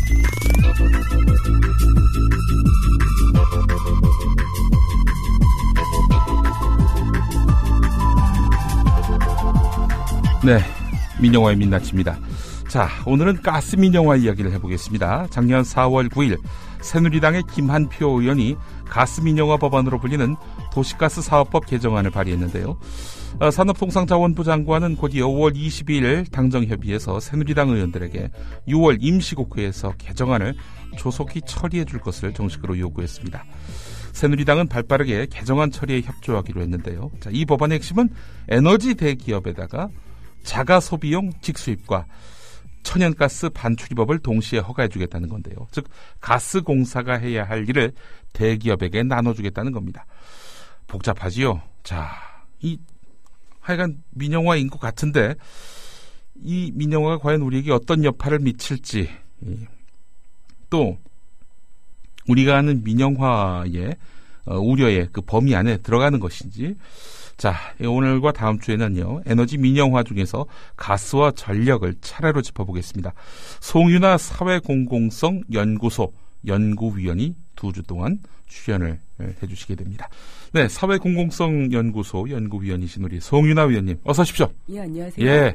네, 민영화의 민낯입니다. 자, 오늘은 가스 민영화 이야기를 해보겠습니다. 작년 4월 9일 새누리당의 김한표 의원이 가스 민영화 법안으로 불리는 도시가스 사업법 개정안을 발의했는데요. 산업통상자원부 장관은 곧이어 5월 22일 당정협의에서 새누리당 의원들에게 6월 임시국회에서 개정안을 조속히 처리해 줄 것을 정식으로 요구했습니다. 새누리당은 발빠르게 개정안 처리에 협조하기로 했는데요. 자, 이 법안의 핵심은 에너지 대기업에다가 자가 소비용 직수입과 천연가스 반출입법을 동시에 허가해주겠다는 건데요. 즉 가스공사가 해야 할 일을 대기업에게 나눠주겠다는 겁니다. 복잡하지요. 자, 이 하여간 민영화인 것 같은데 이 민영화가 과연 우리에게 어떤 여파를 미칠지, 또 우리가 아는 민영화의 우려의 그 범위 안에 들어가는 것인지. 자, 오늘과 다음 주에는요, 에너지 민영화 중에서 가스와 전력을 차례로 짚어보겠습니다. 송윤아 사회공공성 연구소 연구위원이 2주 동안 출연을 해주시게 됩니다. 네, 사회공공성 연구소 연구위원이신 우리 송윤아 위원님, 어서 오십시오. 예, 안녕하세요. 예.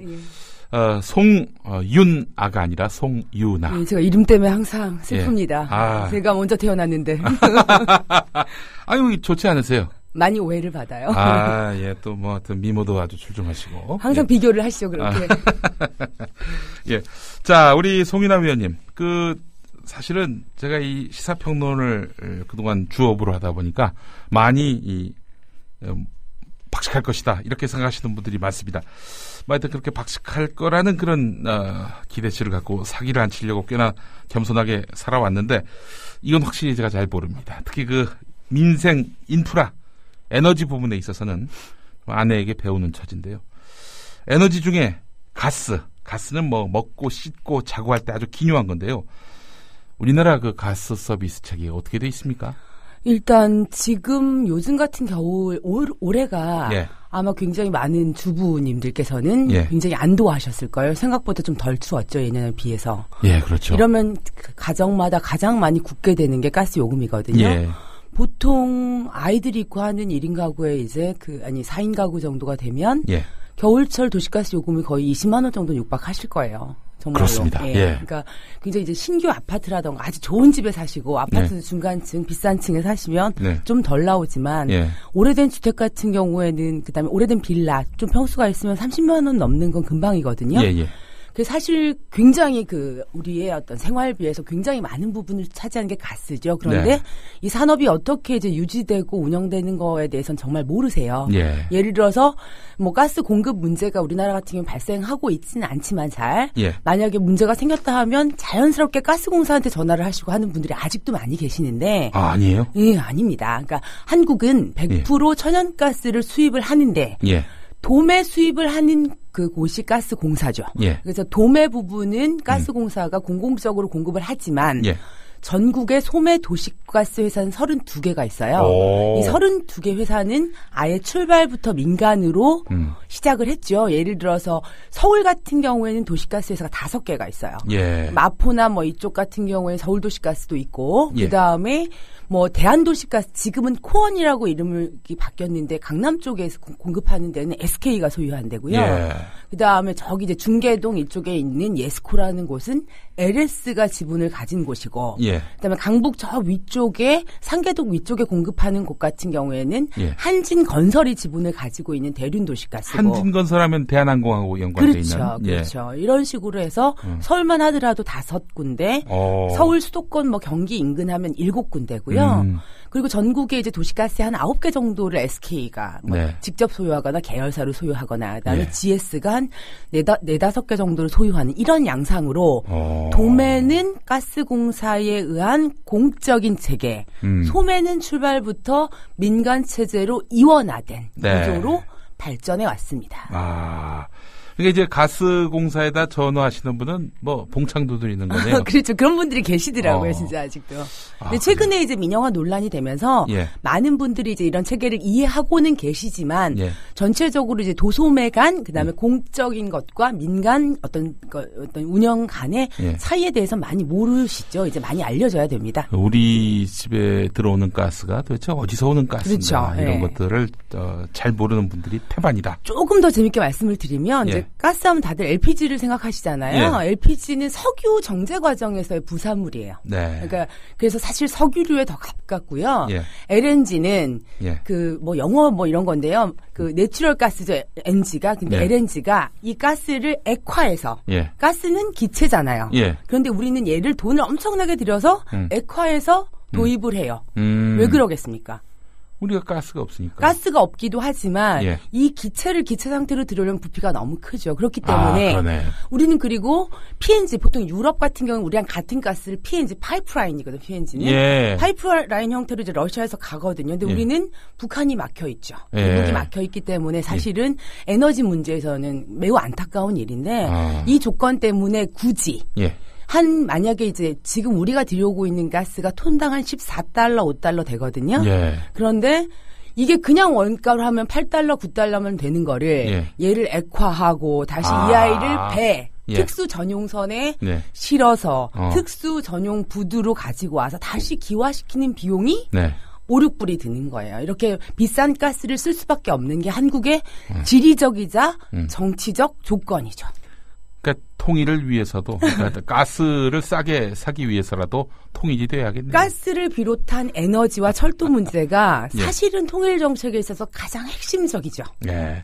송윤아가 아니라 송유나. 예, 제가 이름 때문에 항상 슬픕니다. 예. 아. 제가 먼저 태어났는데. 아유, 좋지 않으세요? 많이 오해를 받아요. 아, 예, 또 뭐, 하여튼 미모도 아주 출중하시고. 항상 예. 비교를 하시죠, 그렇게. 예. 자, 우리 송윤아 위원님. 사실은 제가 이 시사평론을 그동안 주업으로 하다 보니까 많이 박식할 것이다. 이렇게 생각하시는 분들이 많습니다. 하여튼 그렇게 박식할 거라는 그런 기대치를 갖고 사기를 안 치려고 꽤나 겸손하게 살아왔는데 이건 확실히 제가 잘 모릅니다. 특히 민생 인프라 에너지 부분에 있어서는 아내에게 배우는 처지인데요. 에너지 중에 가스는 뭐 먹고 씻고 자고 할 때 아주 기묘한 건데요. 우리나라 그 가스 서비스책이 어떻게 돼 있습니까? 일단 지금 요즘 같은 겨울 올해가 예. 아마 굉장히 많은 주부님들께서는 예. 굉장히 안도하셨을 거예요. 생각보다 좀 덜 추웠죠, 예년에 비해서. 예, 그렇죠. 이러면 가정마다 가장 많이 굳게 되는 게 가스 요금이거든요. 예. 보통 아이들이 있고 하는 1인 가구에 이제 4인 가구 정도가 되면 예. 겨울철 도시가스 요금이 거의 20만 원 정도 육박하실 거예요. 정말로. 그렇습니다. 예. 예. 그러니까 굉장히 이제 신규 아파트라던가 아주 좋은 집에 사시고 아파트 네. 중간층 비싼 층에 사시면 네. 좀 덜 나오지만 예. 오래된 주택 같은 경우에는 그다음에 오래된 빌라 좀 평수가 있으면 30만 원 넘는 건 금방이거든요. 예, 예. 그 사실 굉장히 우리의 어떤 생활비에서 굉장히 많은 부분을 차지하는 게 가스죠. 그런데 네. 이 산업이 어떻게 이제 유지되고 운영되는 거에 대해서는 정말 모르세요. 예. 예를 들어서 뭐 가스 공급 문제가 우리나라 같은 경우 발생하고 있지는 않지만 예. 만약에 문제가 생겼다 하면 자연스럽게 가스공사한테 전화를 하시고 하는 분들이 아직도 많이 계시는데 아니에요? 예, 아닙니다. 그러니까 한국은 100% 천연가스를 수입을 하는데 예. 도매 수입을 하는 곳이 가스공사죠. 예. 그래서 도매 부분은 가스공사가 공공적으로 공급을 하지만 예. 전국에 소매 도시가스 회사는 32개가 있어요. 오. 이 32개 회사는 아예 출발부터 민간으로 시작을 했죠. 예를 들어서 서울 같은 경우에는 도시가스 회사가 5개가 있어요. 예. 마포나 뭐 이쪽 같은 경우에 서울도시가스도 있고 예. 그다음에 뭐 대한도시가스 지금은 코원이라고 이름이 바뀌었는데 강남 쪽에서 공급하는 데는 SK가 소유한 데고요. 예. 그다음에 저기 이제 중계동 이쪽에 있는 예스코라는 곳은 LS가 지분을 가진 곳이고 예. 그다음에 강북 저 위쪽에 상계동 위쪽에 공급하는 곳 같은 경우에는 예. 한진건설이 지분을 가지고 있는 대륜도시가스고 한진건설하면 대한항공하고 연관돼 그렇죠. 있는. 그렇죠. 이런 식으로 해서 서울만 하더라도 5군데, 서울 수도권 뭐 경기 인근 하면 7군데고요. 그리고 전국에 이제 도시가스 한 9개 정도를 SK가 뭐 네. 직접 소유하거나 계열사로 소유하거나 그다음에 네. GS가 한 4-5개 정도를 소유하는 이런 양상으로 도매는 가스공사에 의한 공적인 체계, 소매는 출발부터 민간 체제로 이원화된 네. 구조로 발전해 왔습니다. 아, 그러니까 이제 가스공사에다 전화하시는 분은 뭐 봉창도 드리는 거네요. 그렇죠. 그런 분들이 계시더라고요, 진짜 아직도. 근데 최근에 그래. 이제 민영화 논란이 되면서 예. 많은 분들이 이제 이런 체계를 이해하고는 계시지만 예. 전체적으로 이제 도소매 간 그다음에 공적인 것과 민간 어떤 운영 간의 예. 차이에 대해서 많이 모르시죠. 이제 많이 알려져야 됩니다. 우리 집에 들어오는 가스가 도대체 어디서 오는 가스인가 그렇죠. 이런 예. 것들을 잘 모르는 분들이 태반이다. 조금 더 재밌게 말씀을 드리면 예. 이제 가스하면 다들 LPG를 생각하시잖아요. 예. LPG는 석유 정제 과정에서의 부산물이에요. 네. 그러니까 그래서 사실 석유류에 더 가깝고요. 예. LNG는 예. 그 뭐 영어 뭐 이런 건데요. 그 내추럴 가스죠. NG가. 근데 예. LNG가 이 가스를 액화해서 예. 가스는 기체잖아요. 예. 그런데 우리는 얘를 돈을 엄청나게 들여서 액화해서 도입을 해요. 왜 그러겠습니까? 우리가 가스가 없으니까. 가스가 없기도 하지만 예. 이 기체를 기체 상태로 들여오려면 부피가 너무 크죠. 그렇기 때문에 그러네. 우리는 그리고 PNG 보통 유럽 같은 경우는 우리랑 같은 가스를 PNG 파이프라인이거든. PNG는 예. 파이프라인 형태로 이제 러시아에서 가거든요. 근데 예. 우리는 북한이 막혀 있죠. 예. 미국이 막혀 있기 때문에 사실은 에너지 문제에서는 매우 안타까운 일인데 이 조건 때문에 굳이 예. 만약에 이제 지금 우리가 들여오고 있는 가스가 톤당 한 14달러, 5달러 되거든요. 예. 그런데 이게 그냥 원가로 하면 8달러, 9달러면 되는 거를 얘를 액화하고 다시 이 아이를 예. 특수 전용선에 네. 실어서 특수 전용 부두로 가지고 와서 다시 기화시키는 비용이 네. 5, 6불이 드는 거예요. 이렇게 비싼 가스를 쓸 수밖에 없는 게 한국의 지리적이자 정치적 조건이죠. 그러니까 통일을 위해서도 그러니까 가스를 싸게 사기 위해서라도 통일이 돼야겠네요. 가스를 비롯한 에너지와 철도 문제가 예. 사실은 통일 정책에 있어서 가장 핵심적이죠. 네.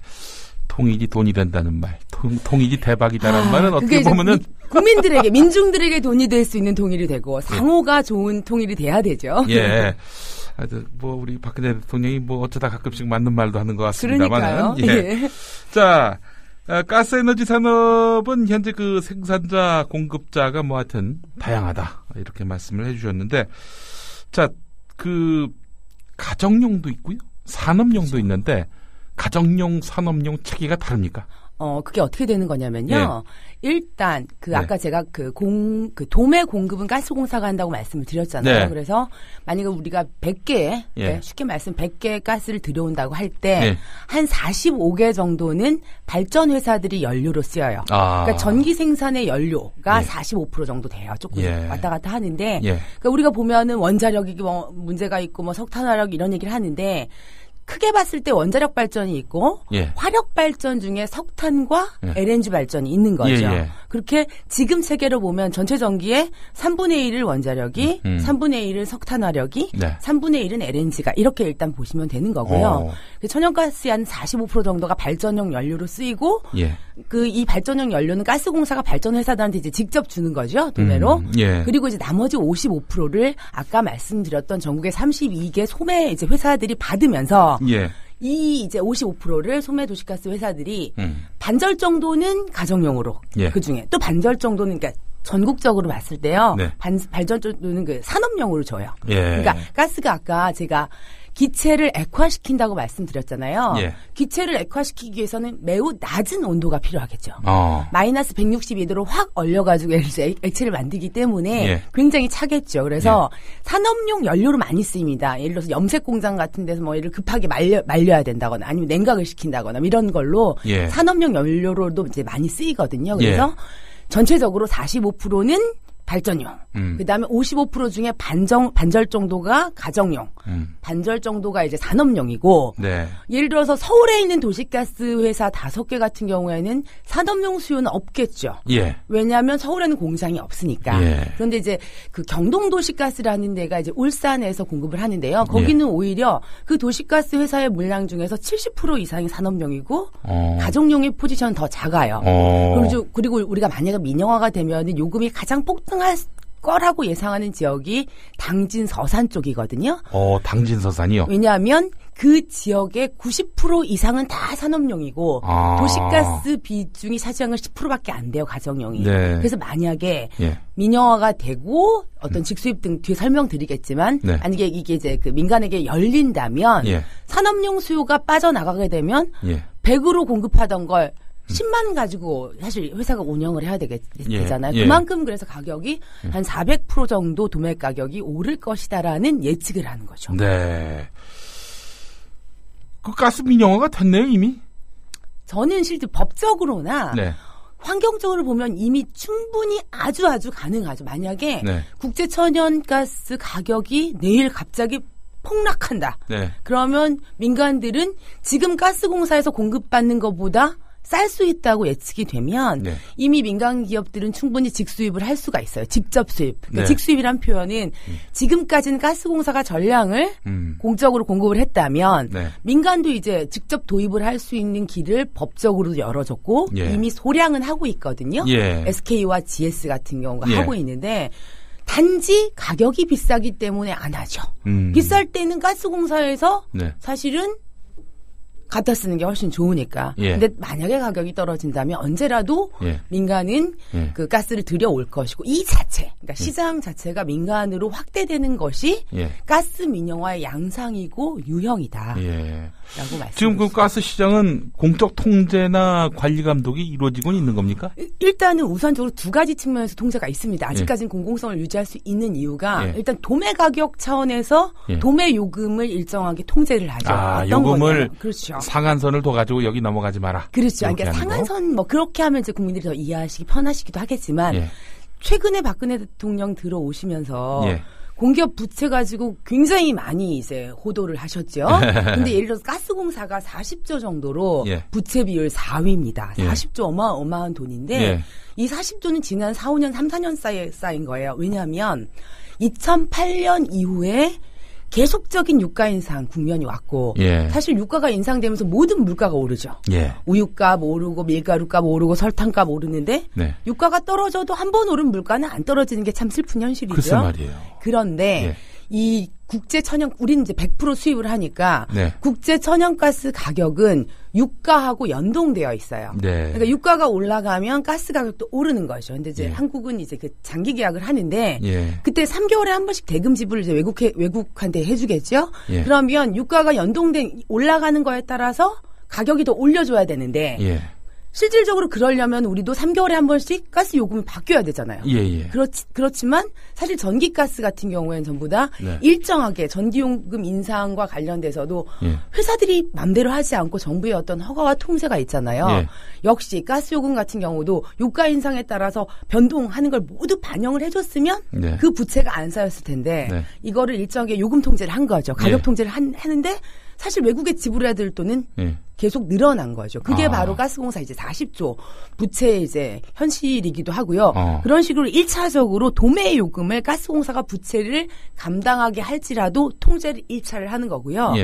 통일이 돈이 된다는 말, 통일이 대박이다라는 말은 어떻게 보면은 국민들에게 민중들에게 돈이 될 수 있는 통일이 되고 상호가 좋은 통일이 돼야 되죠. 예. 뭐 우리 박근혜 대통령이 뭐 어쩌다 가끔씩 맞는 말도 하는 것 같습니다만. 그러니까요. 예. 자. 가스에너지 산업은 현재 그 생산자, 공급자가 뭐 하여튼 다양하다. 이렇게 말씀을 해 주셨는데, 자, 그, 가정용도 있고요. 산업용도 있는데, 가정용, 산업용 체계가 다릅니까? 그게 어떻게 되는 거냐면요. 일단, 아까 제가 도매 공급은 가스공사가 한다고 말씀을 드렸잖아요. 네. 그래서, 만약에 우리가 100개, 쉽게 말씀 100개 가스를 들여온다고 할 때, 한 45개 정도는 발전회사들이 연료로 쓰여요. 그러니까 전기 생산의 연료가 45% 정도 돼요. 조금 왔다 갔다 하는데, 그러니까 우리가 보면은 원자력이 뭐 문제가 있고, 뭐 석탄화력 이런 얘기를 하는데, 크게 봤을 때 원자력 발전이 있고 화력 발전 중에 석탄과 LNG 발전이 있는 거죠. 그렇게 지금 세계로 보면 전체 전기의 3분의 1을 원자력이 3분의 1을 석탄화력이 3분의 1은 LNG가 이렇게 일단 보시면 되는 거고요. 천연가스의 한 45% 정도가 발전용 연료로 쓰이고 이 발전용 연료는 가스공사가 발전회사들한테 이제 직접 주는 거죠. 도매로. 그리고 이제 나머지 55%를 아까 말씀드렸던 전국의 32개 소매 이제 회사들이 받으면서 이 이제 55%를 소매 도시가스 회사들이 반절 정도는 가정용으로 그중에 또 반절 정도는 그러니까 전국적으로 봤을 때요. 반절 정도는 그 산업용으로 줘요. 그러니까 가스가 아까 제가 기체를 액화시킨다고 말씀드렸잖아요. 기체를 액화시키기 위해서는 매우 낮은 온도가 필요하겠죠. 마이너스 162도로 확 얼려가지고 액체를 만들기 때문에 굉장히 차겠죠. 그래서 산업용 연료로 많이 쓰입니다. 예를 들어서 염색 공장 같은 데서 뭐 얘를 급하게 말려야 된다거나 아니면 냉각을 시킨다거나 이런 걸로 산업용 연료로도 이제 많이 쓰이거든요. 그래서 전체적으로 45%는 발전용. 그다음에 55% 중에 반절 정도가 가정용. 반절 정도가 이제 산업용이고. 예를 들어서 서울에 있는 도시가스 회사 5개 같은 경우에는 산업용 수요는 없겠죠. 왜냐하면 서울에는 공장이 없으니까. 그런데 이제 그 경동 도시가스라는 데가 이제 울산에서 공급을 하는데요. 거기는 오히려 그 도시가스 회사의 물량 중에서 70% 이상이 산업용이고 가정용의 포지션은 더 작아요. 그리고 우리가 만약에 민영화가 되면 요금이 가장 폭등할 거라고 예상하는 지역이 당진 서산 쪽이거든요. 당진 서산이요? 왜냐하면 그 지역의 90% 이상은 다 산업용이고 도시가스 비중이 차지하는 건 10%밖에 안 돼요. 가정용이. 그래서 만약에 민영화가 되고 어떤 직수입 등 뒤에 설명드리겠지만 만약에 이게 이제 그 민간에게 열린다면 산업용 수요가 빠져나가게 되면 100으로 공급하던 걸 10만 가지고 사실 회사가 운영을 해야 되잖아요. 그만큼 그래서 가격이 한 400% 정도 도매 가격이 오를 것이다라는 예측을 하는 거죠. 네. 그 가스 민영화가 됐네요, 이미? 저는 실제 법적으로나 환경적으로 보면 이미 충분히 아주 가능하죠. 만약에 국제 천연가스 가격이 내일 갑자기 폭락한다. 그러면 민간들은 지금 가스공사에서 공급받는 것보다 쌀 수 있다고 예측이 되면 이미 민간 기업들은 충분히 직수입을 할 수가 있어요. 직접 수입. 그러니까 직수입이란 표현은 지금까지는 가스공사가 전량을 공적으로 공급을 했다면 민간도 이제 직접 도입을 할 수 있는 길을 법적으로 열어줬고 이미 소량은 하고 있거든요. SK와 GS 같은 경우가 하고 있는데 단지 가격이 비싸기 때문에 안 하죠. 비쌀 때는 가스공사에서 사실은 갖다 쓰는 게 훨씬 좋으니까. 근데 만약에 가격이 떨어진다면 언제라도 민간은 그 가스를 들여올 것이고 이 자체, 그러니까 시장 자체가 민간으로 확대되는 것이 가스 민영화의 양상이고 유형이다. 라고 말씀드립니다. 지금 그 가스 시장은 공적 통제나 관리 감독이 이루어지고 있는 겁니까? 일단은 우선적으로 두 가지 측면에서 통제가 있습니다. 아직까지는 공공성을 유지할 수 있는 이유가 일단 도매 가격 차원에서 도매 요금을 일정하게 통제를 하죠. 어떤 요금을 거냐면, 그렇죠. 상한선을 둬가지고 여기 넘어가지 마라. 그렇죠. 그러니까 상한선 뭐 그렇게 하면 이제 국민들이 더 이해하시기 편하시기도 하겠지만 최근에 박근혜 대통령 들어오시면서 공기업 부채 가지고 굉장히 많이 이제 호도를 하셨죠. 근데 예를 들어서 가스공사가 40조 정도로 부채 비율 4위입니다. 40조 어마어마한 돈인데 이 40조는 지난 4, 5년, 3, 4년 사이에 쌓인 거예요. 왜냐하면 2008년 이후에 계속적인 유가 인상 국면이 왔고 사실 유가가 인상되면서 모든 물가가 오르죠. 우유값 오르고 밀가루값 오르고 설탕값 오르는데 유가가 떨어져도 한 번 오른 물가는 안 떨어지는 게 참 슬픈 현실이죠. 글쎄 말이에요. 그런데 이 국제 천연 우리는 이제 100% 수입을 하니까 국제 천연가스 가격은 유가하고 연동되어 있어요. 그러니까 유가가 올라가면 가스 가격도 오르는 거죠. 근데 이제 한국은 이제 그 장기 계약을 하는데 그때 3개월에 한 번씩 대금 지불을 이제 외국한테 해주겠죠. 그러면 유가가 연동된 올라가는 거에 따라서 가격이 더 올려줘야 되는데. 실질적으로 그러려면 우리도 3개월에 한 번씩 가스 요금이 바뀌어야 되잖아요. 그렇지만 사실 전기가스 같은 경우에는 전부 다 일정하게 전기요금 인상과 관련돼서도 회사들이 맘대로 하지 않고 정부의 어떤 허가와 통제가 있잖아요. 역시 가스요금 같은 경우도 유가 인상에 따라서 변동하는 걸 모두 반영을 해줬으면 그 부채가 안 쌓였을 텐데 이거를 일정하게 요금 통제를 한 거죠. 가격 통제를 하는데 사실 외국에 지불해야 될 돈은 계속 늘어난 거죠. 그게 바로 가스공사 이제 40조 부채의 이제 현실이기도 하고요. 그런 식으로 1차적으로 도매 요금을 가스공사가 부채를 감당하게 할지라도 통제를 1차를 하는 거고요.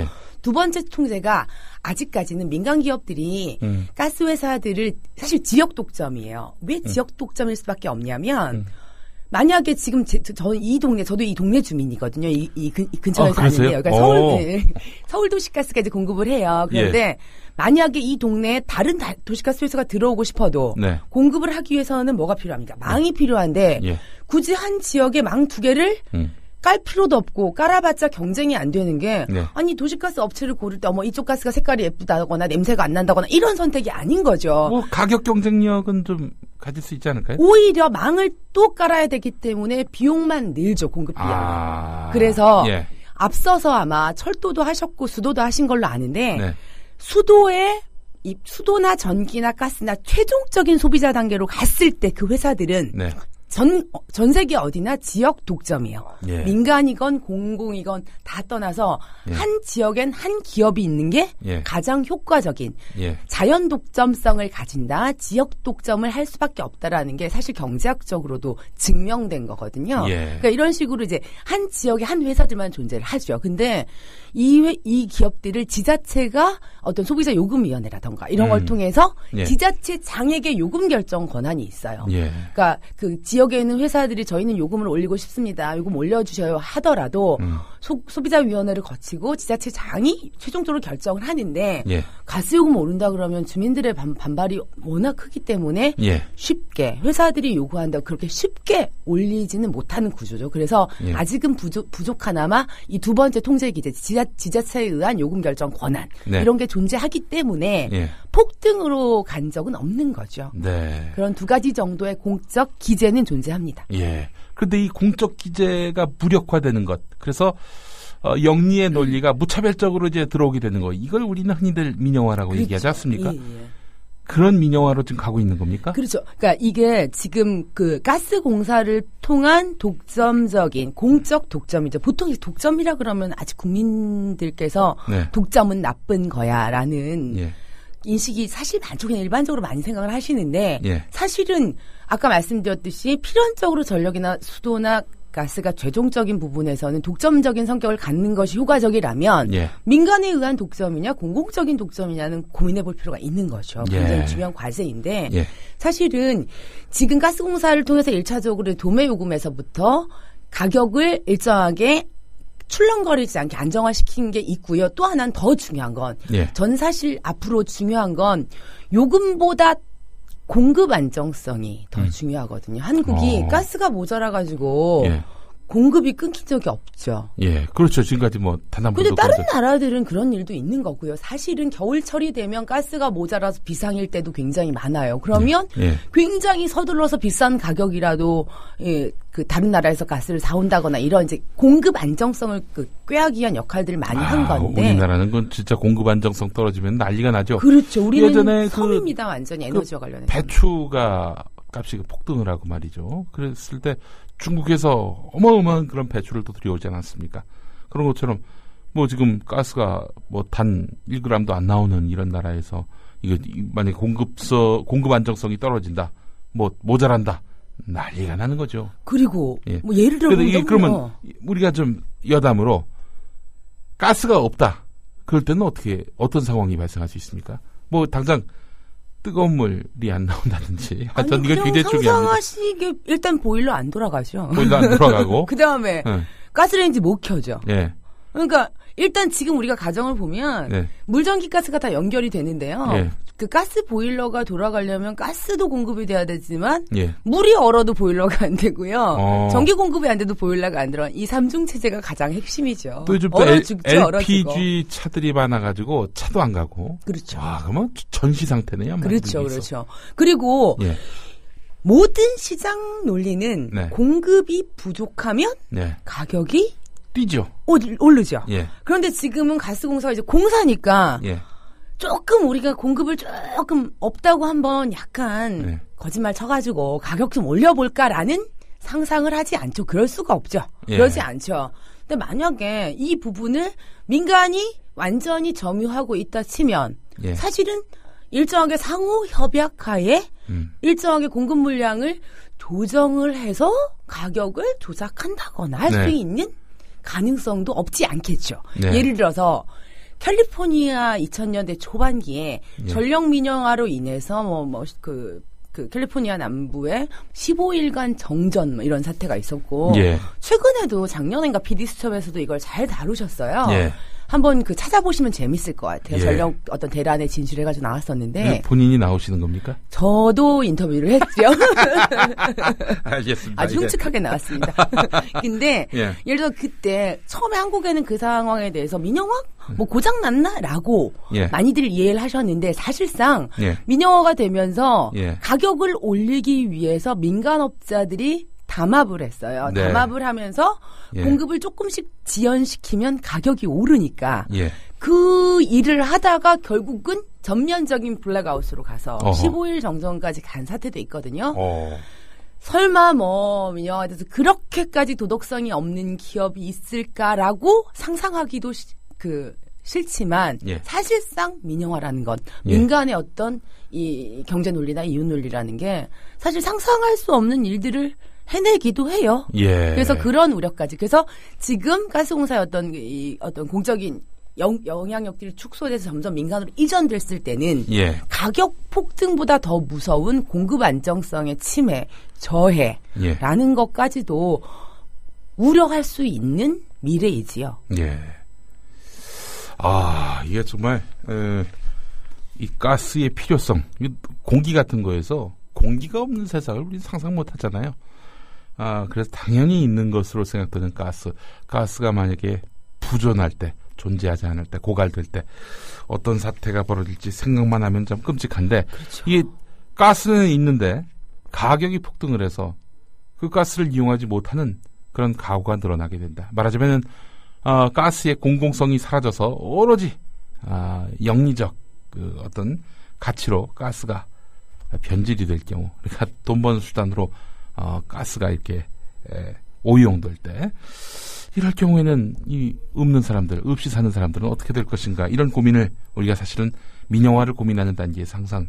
두 번째 통제가 아직까지는 민간 기업들이 가스 회사들을 사실 지역 독점이에요. 왜 지역 독점일 수밖에 없냐면 만약에 지금 저도 이 동네 주민이거든요. 이 근처에서 사는데요. 그러니까 서울 도시가스가 이제 공급을 해요. 그런데 만약에 이 동네에 다른 도시가스 회사가 들어오고 싶어도 공급을 하기 위해서는 뭐가 필요합니까? 망이 필요한데 굳이 한 지역에 망 두 개를 깔 필요도 없고 깔아봤자 경쟁이 안 되는 게 아니 도시가스 업체를 고를 때 이쪽 가스가 색깔이 예쁘다거나 냄새가 안 난다거나 이런 선택이 아닌 거죠. 뭐 가격 경쟁력은 좀 가질 수 있지 않을까요? 오히려 망을 또 깔아야 되기 때문에 비용만 늘죠. 공급 비용. 그래서 앞서서 아마 철도도 하셨고 수도도 하신 걸로 아는데 수도나 전기나 가스나 최종적인 소비자 단계로 갔을 때 그 회사들은 전 세계 어디나 지역 독점이에요. 민간이건 공공이건 다 떠나서 한 지역엔 한 기업이 있는 게 가장 효과적인 자연 독점성을 가진다. 지역 독점을 할 수밖에 없다라는 게 사실 경제학적으로도 증명된 거거든요. 그러니까 이런 식으로 이제 한 지역에 한 회사들만 존재를 하죠. 근데 이 기업들을 지자체가 어떤 소비자 요금위원회라던가 이런 걸 통해서 지자체 장에게 요금 결정 권한이 있어요. 그러니까 그 지역 지역에 있는 회사들이 저희는 요금을 올리고 싶습니다. 요금 올려주셔요 하더라도 소비자위원회를 거치고 지자체장이 최종적으로 결정을 하는데 예. 가스요금 오른다 그러면 주민들의 반발이 워낙 크기 때문에 예. 쉽게 회사들이 요구한다고 그렇게 쉽게 올리지는 못하는 구조죠. 그래서 예. 아직은 부족하나마 이 두 번째 통제 기제 지자체에 의한 요금 결정 권한 네. 이런 게 존재하기 때문에 예. 폭등으로 간 적은 없는 거죠. 네. 그런 두 가지 정도의 공적 기제는 존재합니다. 예. 그런데 이 공적 기제가 무력화되는 것, 그래서 영리의 논리가 무차별적으로 이제 들어오게 되는 거, 이걸 우리는 흔히들 민영화라고 그렇죠. 얘기하지 않습니까? 예, 예. 그런 민영화로 지금 가고 있는 겁니까? 그렇죠. 그러니까 이게 지금 그 가스 공사를 통한 독점적인 공적 독점이죠. 보통 독점이라 그러면 아직 국민들께서 네. 독점은 나쁜 거야라는 예. 인식이 사실 많죠. 일반적으로 많이 생각을 하시는데 예. 사실은 아까 말씀드렸듯이 필연적으로 전력이나 수도나 가스가 최종적인 부분에서는 독점적인 성격을 갖는 것이 효과적이라면 예. 민간에 의한 독점이냐 공공적인 독점이냐는 고민해 볼 필요가 있는 거죠. 굉장히 예. 중요한 과제인데 예. 사실은 지금 가스공사를 통해서 1차적으로 도매요금에서부터 가격을 일정하게 출렁거리지 않게 안정화시킨 게 있고요. 또 하나는 더 중요한 건 전 사실 앞으로 중요한 건 요금보다 공급 안정성이 더 중요하거든요. 한국이 가스가 모자라가지고 예. 공급이 끊긴 적이 없죠. 예, 그렇죠. 지금까지 뭐 단 한 번도. 근데 다른 나라들은 그런 일도 있는 거고요. 사실은 겨울철이 되면 가스가 모자라서 비상일 때도 굉장히 많아요. 그러면 예. 굉장히 서둘러서 비싼 가격이라도 예, 그 다른 나라에서 가스를 사온다거나 이런 이제 공급 안정성을 꾀하기 위한 역할들을 많이 한 건데. 우리나라는 건 진짜 공급 안정성 떨어지면 난리가 나죠. 그렇죠. 우리는 예전에 섬입니다. 완전히 에너지와 관련해서. 배추가 값이 폭등을 하고 말이죠. 그랬을 때 중국에서 어마어마한 그런 배추를 또 들여오지 않았습니까? 그런 것처럼 뭐 지금 가스가 뭐 단 1g도 안 나오는 이런 나라에서 이거 만약에 공급 안정성이 떨어진다, 뭐 모자란다, 난리가 나는 거죠. 그리고 예. 뭐 예를 들면 그러면 우리가 좀 여담으로 가스가 없다. 그럴 때는 어떤 상황이 발생할 수 있습니까? 뭐 당장 뜨거운 물이 안 나온다든지. 하여튼 이거 굉장히 중요합니다. 상상하시게 일단 보일러 안 돌아가죠. 보일러 안 돌아가고. 그 다음에 네. 가스레인지 못 켜죠. 예. 그러니까 일단 지금 우리가 가정을 보면 네. 물전기 가스가 다 연결이 되는데요. 예. 그 가스 보일러가 돌아가려면 가스도 공급이 돼야 되지만 예. 물이 얼어도 보일러가 안 되고요. 전기 공급이 안 돼도 보일러가 안 들어간 이 3중 체제가 가장 핵심이죠. 또 요즘 또 LPG 차들이 많아가지고 차도 안 가고. 그렇죠. 와, 그러면 전시 상태네요. 그렇죠, 그렇죠. 그리고 예. 모든 시장 논리는 네. 공급이 부족하면 네. 가격이 뛰죠. 오르죠. 예. 그런데 지금은 가스공사가 이제 공사니까 예. 조금 우리가 공급을 조금 없다고 한번 약간 네. 거짓말 쳐가지고 가격 좀 올려볼까라는 상상을 하지 않죠. 그럴 수가 없죠. 예. 그러지 않죠. 근데 만약에 이 부분을 민간이 완전히 점유하고 있다 치면 예. 사실은 일정하게 상호 협약하에 일정하게 공급 물량을 조정을 해서 가격을 조작한다거나 할 수 네. 있는 가능성도 없지 않겠죠. 네. 예를 들어서 캘리포니아 2000년대 초반기에 예. 전력 민영화로 인해서 그 캘리포니아 남부에 15일간 정전 이런 사태가 있었고 예. 최근에도 작년인가 PD수첩에서도 이걸 잘 다루셨어요. 예. 한번 찾아보시면 재밌을 것 같아요. 예. 전력 어떤 대란에 진실해가지고 나왔었는데. 본인이 나오시는 겁니까? 저도 인터뷰를 했죠. 알겠습니다. 아주 흉측하게 나왔습니다. 근데 예. 예를 들어 그때 처음에 한국에는 그 상황에 대해서 민영화? 뭐 고장 났나라고 예. 많이들 이해를 하셨는데 사실상 예. 민영화가 되면서 예. 가격을 올리기 위해서 민간업자들이 담합을 했어요. 네. 담합을 하면서 예. 공급을 조금씩 지연시키면 가격이 오르니까 예. 그 일을 하다가 결국은 전면적인 블랙아웃으로 가서 15일 정전까지 간 사태도 있거든요. 설마 민영화돼서 그렇게까지 도덕성이 없는 기업이 있을까라고 상상하기도 싫지만 예. 사실상 민영화라는 것, 예. 민간의 어떤 이 경제 논리나 이윤 논리라는 게 사실 상상할 수 없는 일들을 해내기도 해요. 예. 그래서 그런 우려까지. 그래서 지금 가스공사의 어떤 공적인 영향력들이 축소돼서 점점 민간으로 이전됐을 때는 예. 가격 폭등보다 더 무서운 공급 안정성의 침해, 저해라는 예. 것까지도 우려할 수 있는 미래이지요. 예. 이게 정말 이 가스의 필요성, 공기 같은 거에서 공기가 없는 세상을 우리는 상상 못 하잖아요. 그래서 당연히 있는 것으로 생각되는 가스가 만약에 부존할 때, 존재하지 않을 때, 고갈될 때 어떤 사태가 벌어질지 생각만 하면 좀 끔찍한데 그렇죠. 이게 가스는 있는데 가격이 폭등을 해서 그 가스를 이용하지 못하는 그런 가구가 늘어나게 된다. 말하자면은 가스의 공공성이 사라져서 오로지 영리적 그 어떤 가치로 가스가 변질이 될 경우, 그러니까 돈 버는 수단으로 가스가 이렇게 오용될 때, 이럴 경우에는 이 없는 사람들, 없이 사는 사람들은 어떻게 될 것인가, 이런 고민을 우리가 사실은 민영화를 고민하는 단계에서 항상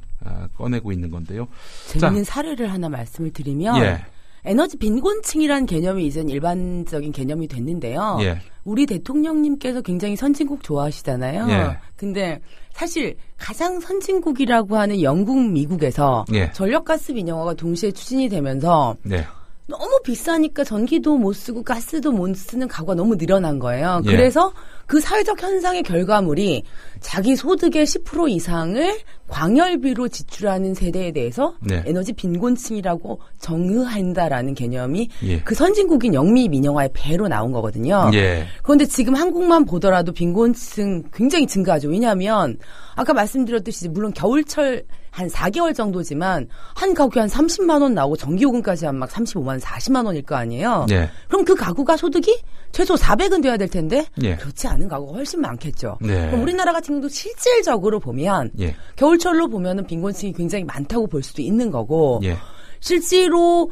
꺼내고 있는 건데요. 재미있는 사례를 하나 말씀을 드리면 예. 에너지 빈곤층이라는 개념이 이젠 일반적인 개념이 됐는데요. 예. 우리 대통령님께서 굉장히 선진국 좋아하시잖아요. 예. 근데 사실 가장 선진국이라고 하는 영국, 미국에서 예. 전력가스 민영화가 동시에 추진이 되면서 네. 너무 비싸니까 전기도 못 쓰고 가스도 못 쓰는 가구가 너무 늘어난 거예요. 예. 그래서 그 사회적 현상의 결과물이 자기 소득의 10% 이상을 광열비로 지출하는 세대에 대해서 네. 에너지 빈곤층이라고 정의한다라는 개념이 예. 그 선진국인 영미 민영화의 배로 나온 거거든요. 예. 그런데 지금 한국만 보더라도 빈곤층 굉장히 증가하죠. 왜냐하면 아까 말씀드렸듯이 물론 겨울철 한 4개월 정도지만 한 가구에 한 30만 원 나오고 전기요금까지 한 막 35만 원, 40만 원일 거 아니에요. 예. 그럼 그 가구가 소득이 최소 400은 돼야 될 텐데 예. 그렇지 않은 가구가 훨씬 많겠죠. 네. 그럼 우리나라 같은 경우도 실질적으로 보면 예. 겨울철로 보면은 빈곤층이 굉장히 많다고 볼 수도 있는 거고 예. 실제로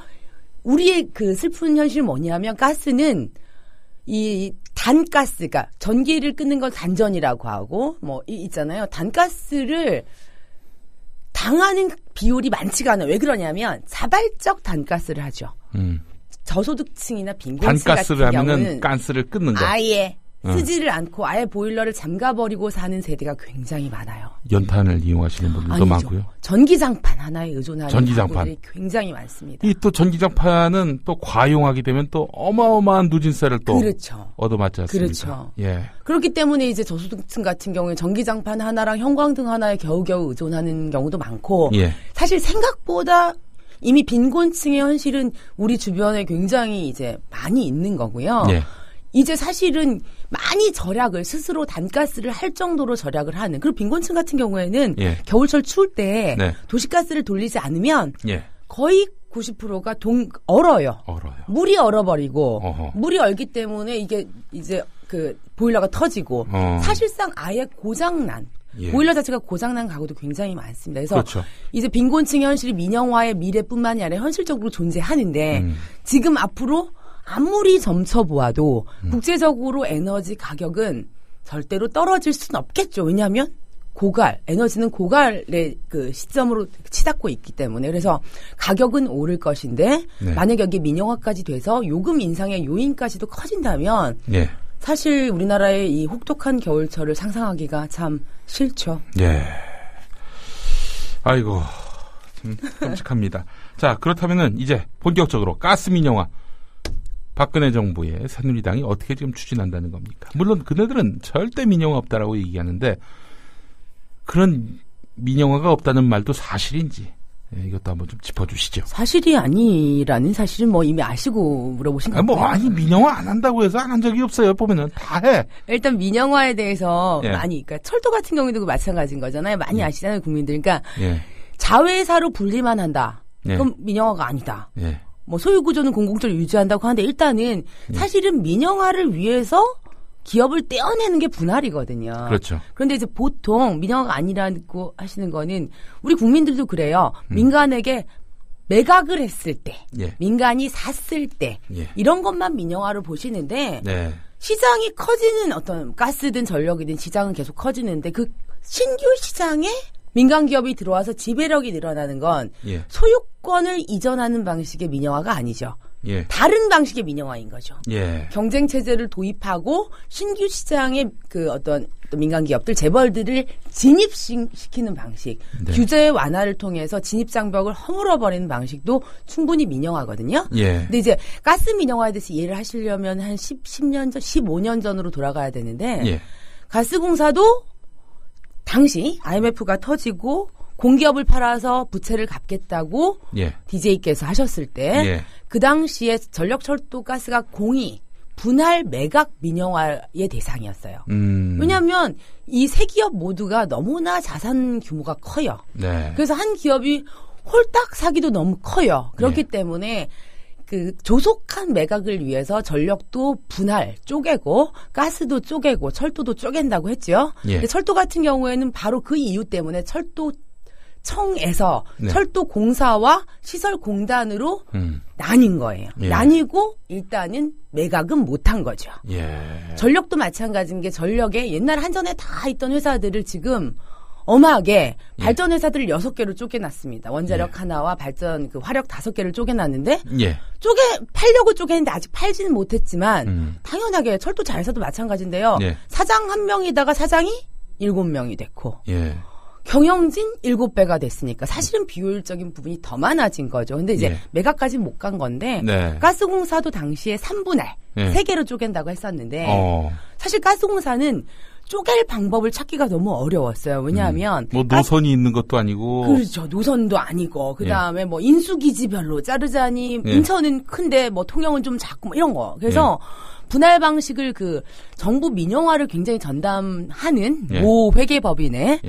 우리의 그 슬픈 현실은 뭐냐면 가스는 이 단가스가 전기를 끊는 걸 단전이라고 하고 뭐 있잖아요. 단가스를 당하는 비율이 많지가 않아요. 왜 그러냐면 자발적 단가스를 하죠. 저소득층이나 빈곤층 단가스를 같은 하면은 경우는 가스를 끊는 거. 아예 쓰지를 않고 아예 보일러를 잠가버리고 사는 세대가 굉장히 많아요. 연탄을 이용하시는 분들도 아니죠. 많고요. 전기장판 하나에 의존하는 전기장판. 가구들이 굉장히 많습니다. 이 또 전기장판은 또 과용하게 되면 또 어마어마한 누진세를 또 그렇죠. 얻어맞지 않습니까? 그렇죠. 예. 그렇기 때문에 이제 저소득층 같은 경우에 전기장판 하나랑 형광등 하나에 겨우겨우 의존하는 경우도 많고 예. 사실 생각보다 이미 빈곤층의 현실은 우리 주변에 굉장히 이제 많이 있는 거고요. 예. 이제 사실은 많이 절약을 스스로 단가스를 할 정도로 절약을 하는 그리고 빈곤층 같은 경우에는 예. 겨울철 추울 때 네. 도시가스를 돌리지 않으면 예. 거의 90%가 얼어요. 물이 얼어버리고 어허. 물이 얼기 때문에 이게 이제 그 보일러가 터지고 사실상 아예 고장난 예. 보일러 자체가 고장난 가구도 굉장히 많습니다. 그래서 그렇죠. 이제 빈곤층의 현실이 민영화의 미래뿐만이 아니라 현실적으로 존재하는데 지금 앞으로 아무리 점쳐보아도 국제적으로 에너지 가격은 절대로 떨어질 수는 없겠죠. 왜냐하면 에너지는 고갈의 그 시점으로 치닫고 있기 때문에 그래서 가격은 오를 것인데 네. 만약에 여기 민영화까지 돼서 요금 인상의 요인까지도 커진다면 예. 사실 우리나라의 이 혹독한 겨울철을 상상하기가 참 싫죠. 예. 아이고, 참 끔찍합니다. 자, 그렇다면은 이제 본격적으로 가스 민영화. 박근혜 정부의 새누리당이 어떻게 지금 추진한다는 겁니까? 물론 그네들은 절대 민영화 없다라고 얘기하는데 그런 민영화가 없다는 말도 사실인지 이것도 한번 좀 짚어주시죠. 사실이 아니라는 사실은 뭐 이미 아시고 물어보신 거예요. 아니 민영화 안 한다고 해서 안 한 적이 없어요. 보면은 다 해. 일단 민영화에 대해서 예. 많이 그러니까 철도 같은 경우도 마찬가지인 거잖아요. 많이 예. 아시잖아요, 국민들. 그러니까 예. 자회사로 분리만 한다. 예. 그럼 민영화가 아니다. 예. 뭐 소유구조는 공공적으로 유지한다고 하는데 일단은 사실은 민영화를 위해서 기업을 떼어내는 게 분할이거든요. 그렇죠. 그런데 이제 보통 민영화가 아니라고 하시는 거는 우리 국민들도 그래요. 민간에게 매각을 했을 때, 예. 민간이 샀을 때 예. 이런 것만 민영화를 보시는데 네. 시장이 커지는 어떤 가스든 전력이든 시장은 계속 커지는데 그 신규 시장에 민간 기업이 들어와서 지배력이 늘어나는 건 예. 소유권을 이전하는 방식의 민영화가 아니죠. 예. 다른 방식의 민영화인 거죠. 예. 경쟁 체제를 도입하고 신규 시장에 그 어떤 민간 기업들, 재벌들을 진입시키는 방식, 네. 규제 완화를 통해서 진입 장벽을 허물어버리는 방식도 충분히 민영화거든요. 예. 근데 이제 가스 민영화에 대해서 이해를 하시려면 한 10년 전, 15년 전으로 돌아가야 되는데 예. 가스공사도 당시 IMF가 터지고 공기업을 팔아서 부채를 갚겠다고 예. DJ께서 하셨을 때 예. 그 당시에 전력철도가스가 공이 분할 매각 민영화의 대상이었어요. 왜냐하면 이 세 기업 모두가 너무나 자산 규모가 커요. 네. 그래서 한 기업이 홀딱 사기도 너무 커요. 그렇기 때문에 그 조속한 매각을 위해서 전력도 분할 쪼개고 가스도 쪼개고 철도도 쪼갠다고 했죠. 예. 근데 철도 같은 경우에는 바로 그 이유 때문에 철도청에서 네. 철도공사와 시설공단으로 나뉜 거예요. 예. 나뉘고 일단은 매각은 못한 거죠. 예. 전력도 마찬가지인 게 전력에 옛날 한전에 다 있던 회사들을 지금 엄하게 발전 회사들을 6개로 쪼개놨습니다. 원자력 하나와 발전 그 화력 5개를 쪼개놨는데 예. 팔려고 쪼개는데 아직 팔지는 못했지만 당연하게 철도 자회사도 마찬가지인데요. 예. 사장 1명이다가 사장이 7명이 됐고 예. 경영진 7배가 됐으니까 사실은 비효율적인 부분이 더 많아진 거죠. 근데 이제 예. 매각까지는 못 간 건데 네. 가스공사도 당시에 3분할 예. 3개로 쪼갠다고 했었는데 사실 가스공사는 쪼갤 방법을 찾기가 너무 어려웠어요. 왜냐하면 뭐 노선이 있는 것도 아니고 그렇죠. 노선도 아니고 그다음에 뭐 인수기지별로 자르자니 인천은 큰데 뭐 통영은 좀 작고 뭐 이런 거. 그래서 분할 방식을 그 정부 민영화를 굉장히 전담하는 모 회계법인에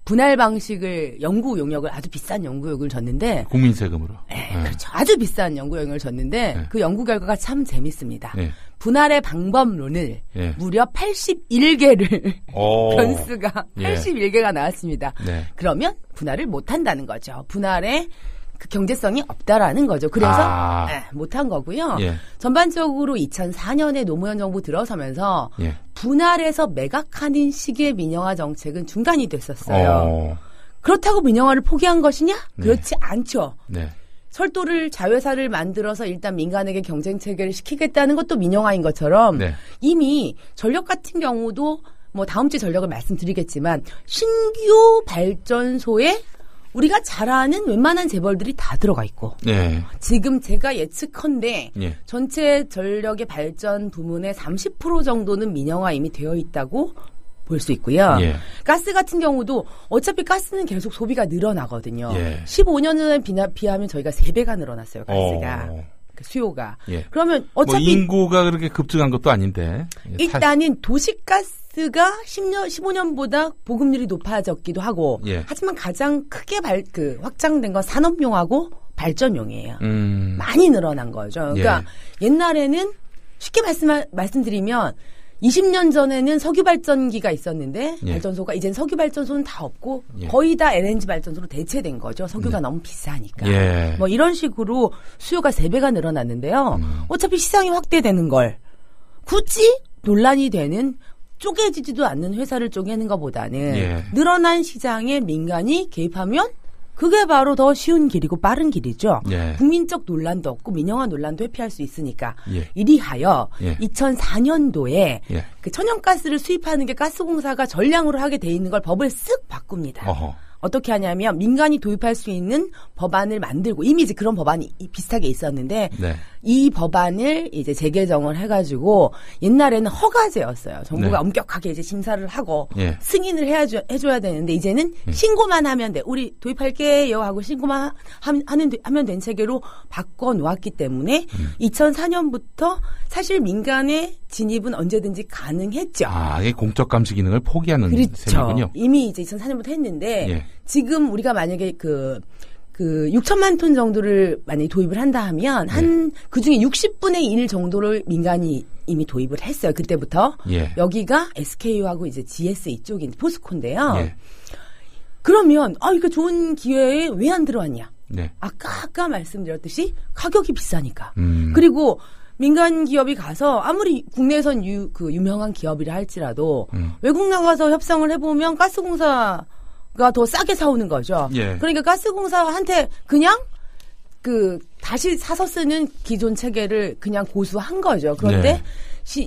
분할 방식을 연구 용역을 아주 비싼 연구 용역을 줬는데 국민 세금으로. 네, 그렇죠. 아주 비싼 연구 용역을 줬는데 그 연구 결과가 참 재밌습니다. 분할의 방법론을 무려 81개를 변수가 81개가 나왔습니다. 네. 그러면 분할을 못 한다는 거죠. 분할의 그 경제성이 없다라는 거죠. 그래서 못한 거고요. 전반적으로 2004년에 노무현 정부 들어서면서 분할해서 매각하는 식의 민영화 정책은 중단이 됐었어요. 그렇다고 민영화를 포기한 것이냐? 그렇지 않죠. 철도를 자회사를 만들어서 일단 민간에게 경쟁 체계를 시키겠다는 것도 민영화인 것처럼 이미 전력 같은 경우도 뭐 다음 주에 전력을 말씀드리겠지만 신규 발전소에 우리가 잘 아는 웬만한 재벌들이 다 들어가 있고 지금 제가 예측컨대 전체 전력의 발전 부문의 30% 정도는 민영화 이미 되어 있다고 볼 수 있고요. 가스 같은 경우도 어차피 가스는 계속 소비가 늘어나거든요. 15년 전에 비하면 저희가 3배가 늘어났어요. 가스가. 수요가. 그러면 어차피 뭐 인구가 그렇게 급증한 것도 아닌데. 일단은 도시가스가 15년보다 보급률이 높아졌기도 하고 하지만 가장 크게 확장된 건 산업용하고 발전용이에요. 많이 늘어난 거죠. 그러니까 옛날에는 쉽게 말씀드리면 20년 전에는 석유 발전기가 있었는데 발전소가 이젠 석유 발전소는 다 없고 거의 다 LNG 발전소로 대체된 거죠. 석유가 너무 비싸니까. 뭐 이런 식으로 수요가 3배가 늘어났는데요. 어차피 시장이 확대되는 걸 굳이 논란이 되는 쪼개지지도 않는 회사를 쪼개는 것보다는 늘어난 시장에 민간이 개입하면 그게 바로 더 쉬운 길이고 빠른 길이죠. 국민적 논란도 없고 민영화 논란도 회피할 수 있으니까. 이리하여 2004년도에 그 천연가스를 수입하는 게 가스공사가 전량으로 하게 돼 있는 걸 법을 쓱 바꿉니다. 어떻게 하냐면 민간이 도입할 수 있는 법안을 만들고 이미 이제 그런 법안이 비슷하게 있었는데 이 법안을 이제 재개정을 해가지고 옛날에는 허가제였어요. 정부가 엄격하게 이제 심사를 하고 승인을 해줘야 되는데 이제는 신고만 하면 돼. 우리 도입할게요 하고 신고만 하면 된 체계로 바꿔놓았기 때문에 2004년부터 사실 민간의 진입은 언제든지 가능했죠. 이게 공적 감시 기능을 포기하는 셈이군요. 이미 이제 2004년부터 했는데 지금 우리가 만약에 그 6천만 톤 정도를 만약에 도입을 한다 하면 그중에 60분의 1 정도를 민간이 이미 도입을 했어요. 그때부터. 여기가 SKU하고 이제 GS 이쪽인 포스코인데요. 그러면 이거 좋은 기회에 왜 안 들어왔냐? 아까 말씀드렸듯이 가격이 비싸니까. 그리고 민간 기업이 가서 아무리 국내에선 유명한 기업이라 할지라도 외국 나가서 협상을 해보면 가스공사가 더 싸게 사오는 거죠. 그러니까 가스공사한테 그냥 다시 사서 쓰는 기존 체계를 그냥 고수한 거죠. 그런데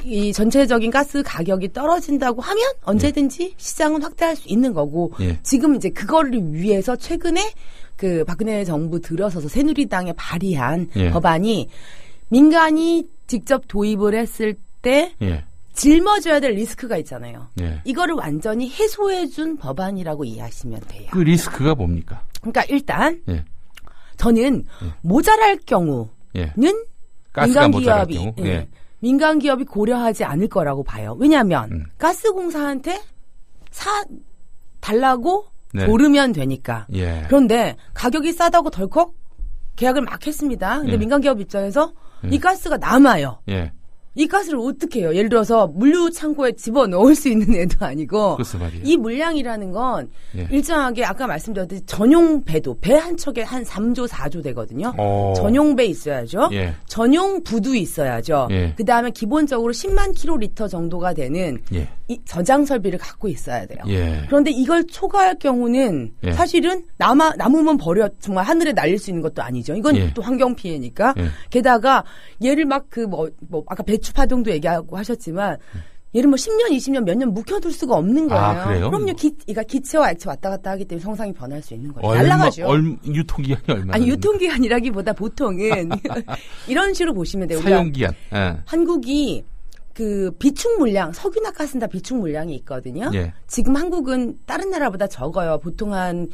이 전체적인 가스 가격이 떨어진다고 하면 언제든지 시장은 확대할 수 있는 거고 지금 이제 그거를 위해서 최근에 그 박근혜 정부 들어서서 새누리당에 발의한 법안이 민간이 직접 도입을 했을 때 짊어져야 될 리스크가 있잖아요. 이거를 완전히 해소해준 법안이라고 이해하시면 돼요. 그 리스크가 뭡니까? 그러니까 일단 저는 모자랄 경우는 가스가 모자랄 경우 민간 기업이 고려하지 않을 거라고 봐요. 왜냐하면 가스공사한테 달라고 고르면 되니까. 그런데 가격이 싸다고 덜컥 계약을 막 했습니다. 근데 민간 기업 입장에서 이 가스가 남아요. 이 가스를 어떻게 해요? 예를 들어서 물류 창고에 집어넣을 수 있는 애도 아니고 이 물량이라는 건 일정하게 아까 말씀드렸듯이 전용 배도 배 한 척에 한 3조 4조 되거든요. 전용 배 있어야죠. 전용 부두 있어야죠. 그다음에 기본적으로 10만 킬로리터 정도가 되는 이 저장 설비를 갖고 있어야 돼요. 그런데 이걸 초과할 경우는 사실은 남으면 정말 하늘에 날릴 수 있는 것도 아니죠. 이건 또 환경 피해니까. 게다가 얘를 막 아까 배추 파동도 얘기하고 하셨지만 얘를 10년, 20년, 몇 년 묵혀둘 수가 없는 거예요. 아, 그래요? 그럼요. 기체와 액체 왔다 갔다 하기 때문에 성상이 변할 수 있는 거예요. 날라가죠. 유통기한이 얼마나? 아니, 유통기한이라기보다 보통은 이런 식으로 보시면 돼요. 사용기한. 한국이 그 비축 물량, 석유나 가스는 다 비축 물량이 있거든요. 지금 한국은 다른 나라보다 적어요. 보통 한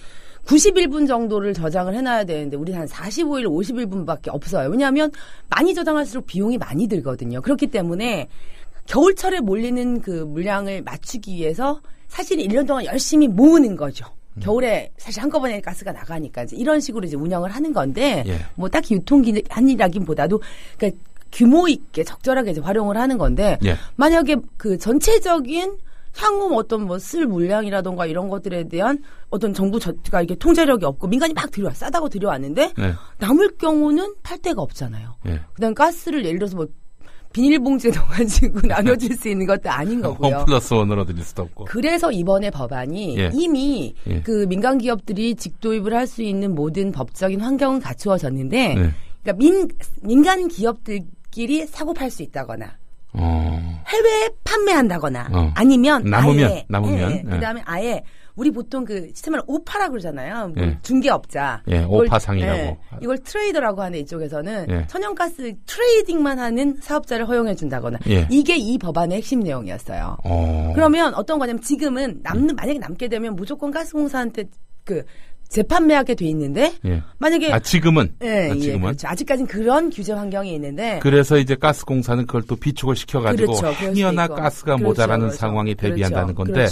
91분 정도를 저장을 해놔야 되는데 우리는 한 45일, 51분밖에 없어요. 왜냐하면 많이 저장할수록 비용이 많이 들거든요. 그렇기 때문에 겨울철에 몰리는 그 물량을 맞추기 위해서 사실 1년 동안 열심히 모으는 거죠. 겨울에 사실 한꺼번에 가스가 나가니까 이제 이런 식으로 이제 운영을 하는 건데 뭐 딱히 유통기한이라기보다도 그러니까 규모 있게 적절하게 이제 활용을 하는 건데 만약에 그 전체적인 향후 쓸 물량이라던가 이런 것들에 대한 어떤 정부가 이게 통제력이 없고 민간이 막 싸다고 들여왔는데 남을 경우는 팔 데가 없잖아요. 그다음 가스를 예를 들어서 비닐봉지에 넣어가지고 나눠줄 수 있는 것도 아닌 거고요. 1+1으로 드릴 수도 없고. 그래서 이번에 법안이 이미 그 민간 기업들이 직도입을 할 수 있는 모든 법적인 환경은 갖추어졌는데 그러니까 민간 기업들끼리 사고 팔 수 있다거나 해외에 판매한다거나 아니면 남으면 그다음에 아예 우리 보통 그 시스템을 오파라고 그러잖아요. 중개업자. 오파상이라고. 이걸 트레이더라고 하는데 이쪽에서는 천연가스 트레이딩만 하는 사업자를 허용해 준다거나. 이게 이 법안의 핵심 내용이었어요. 그러면 어떤 거냐면 지금은 만약에 남게 되면 무조건 가스공사한테 그 재판매하게 돼 있는데 만약에 지금은 그렇죠. 아직까지는 그런 규제 환경이 있는데 그래서 이제 가스공사는 그걸 또 비축을 시켜가지고 행여나 가스가 모자라는 상황에 대비한다는 건데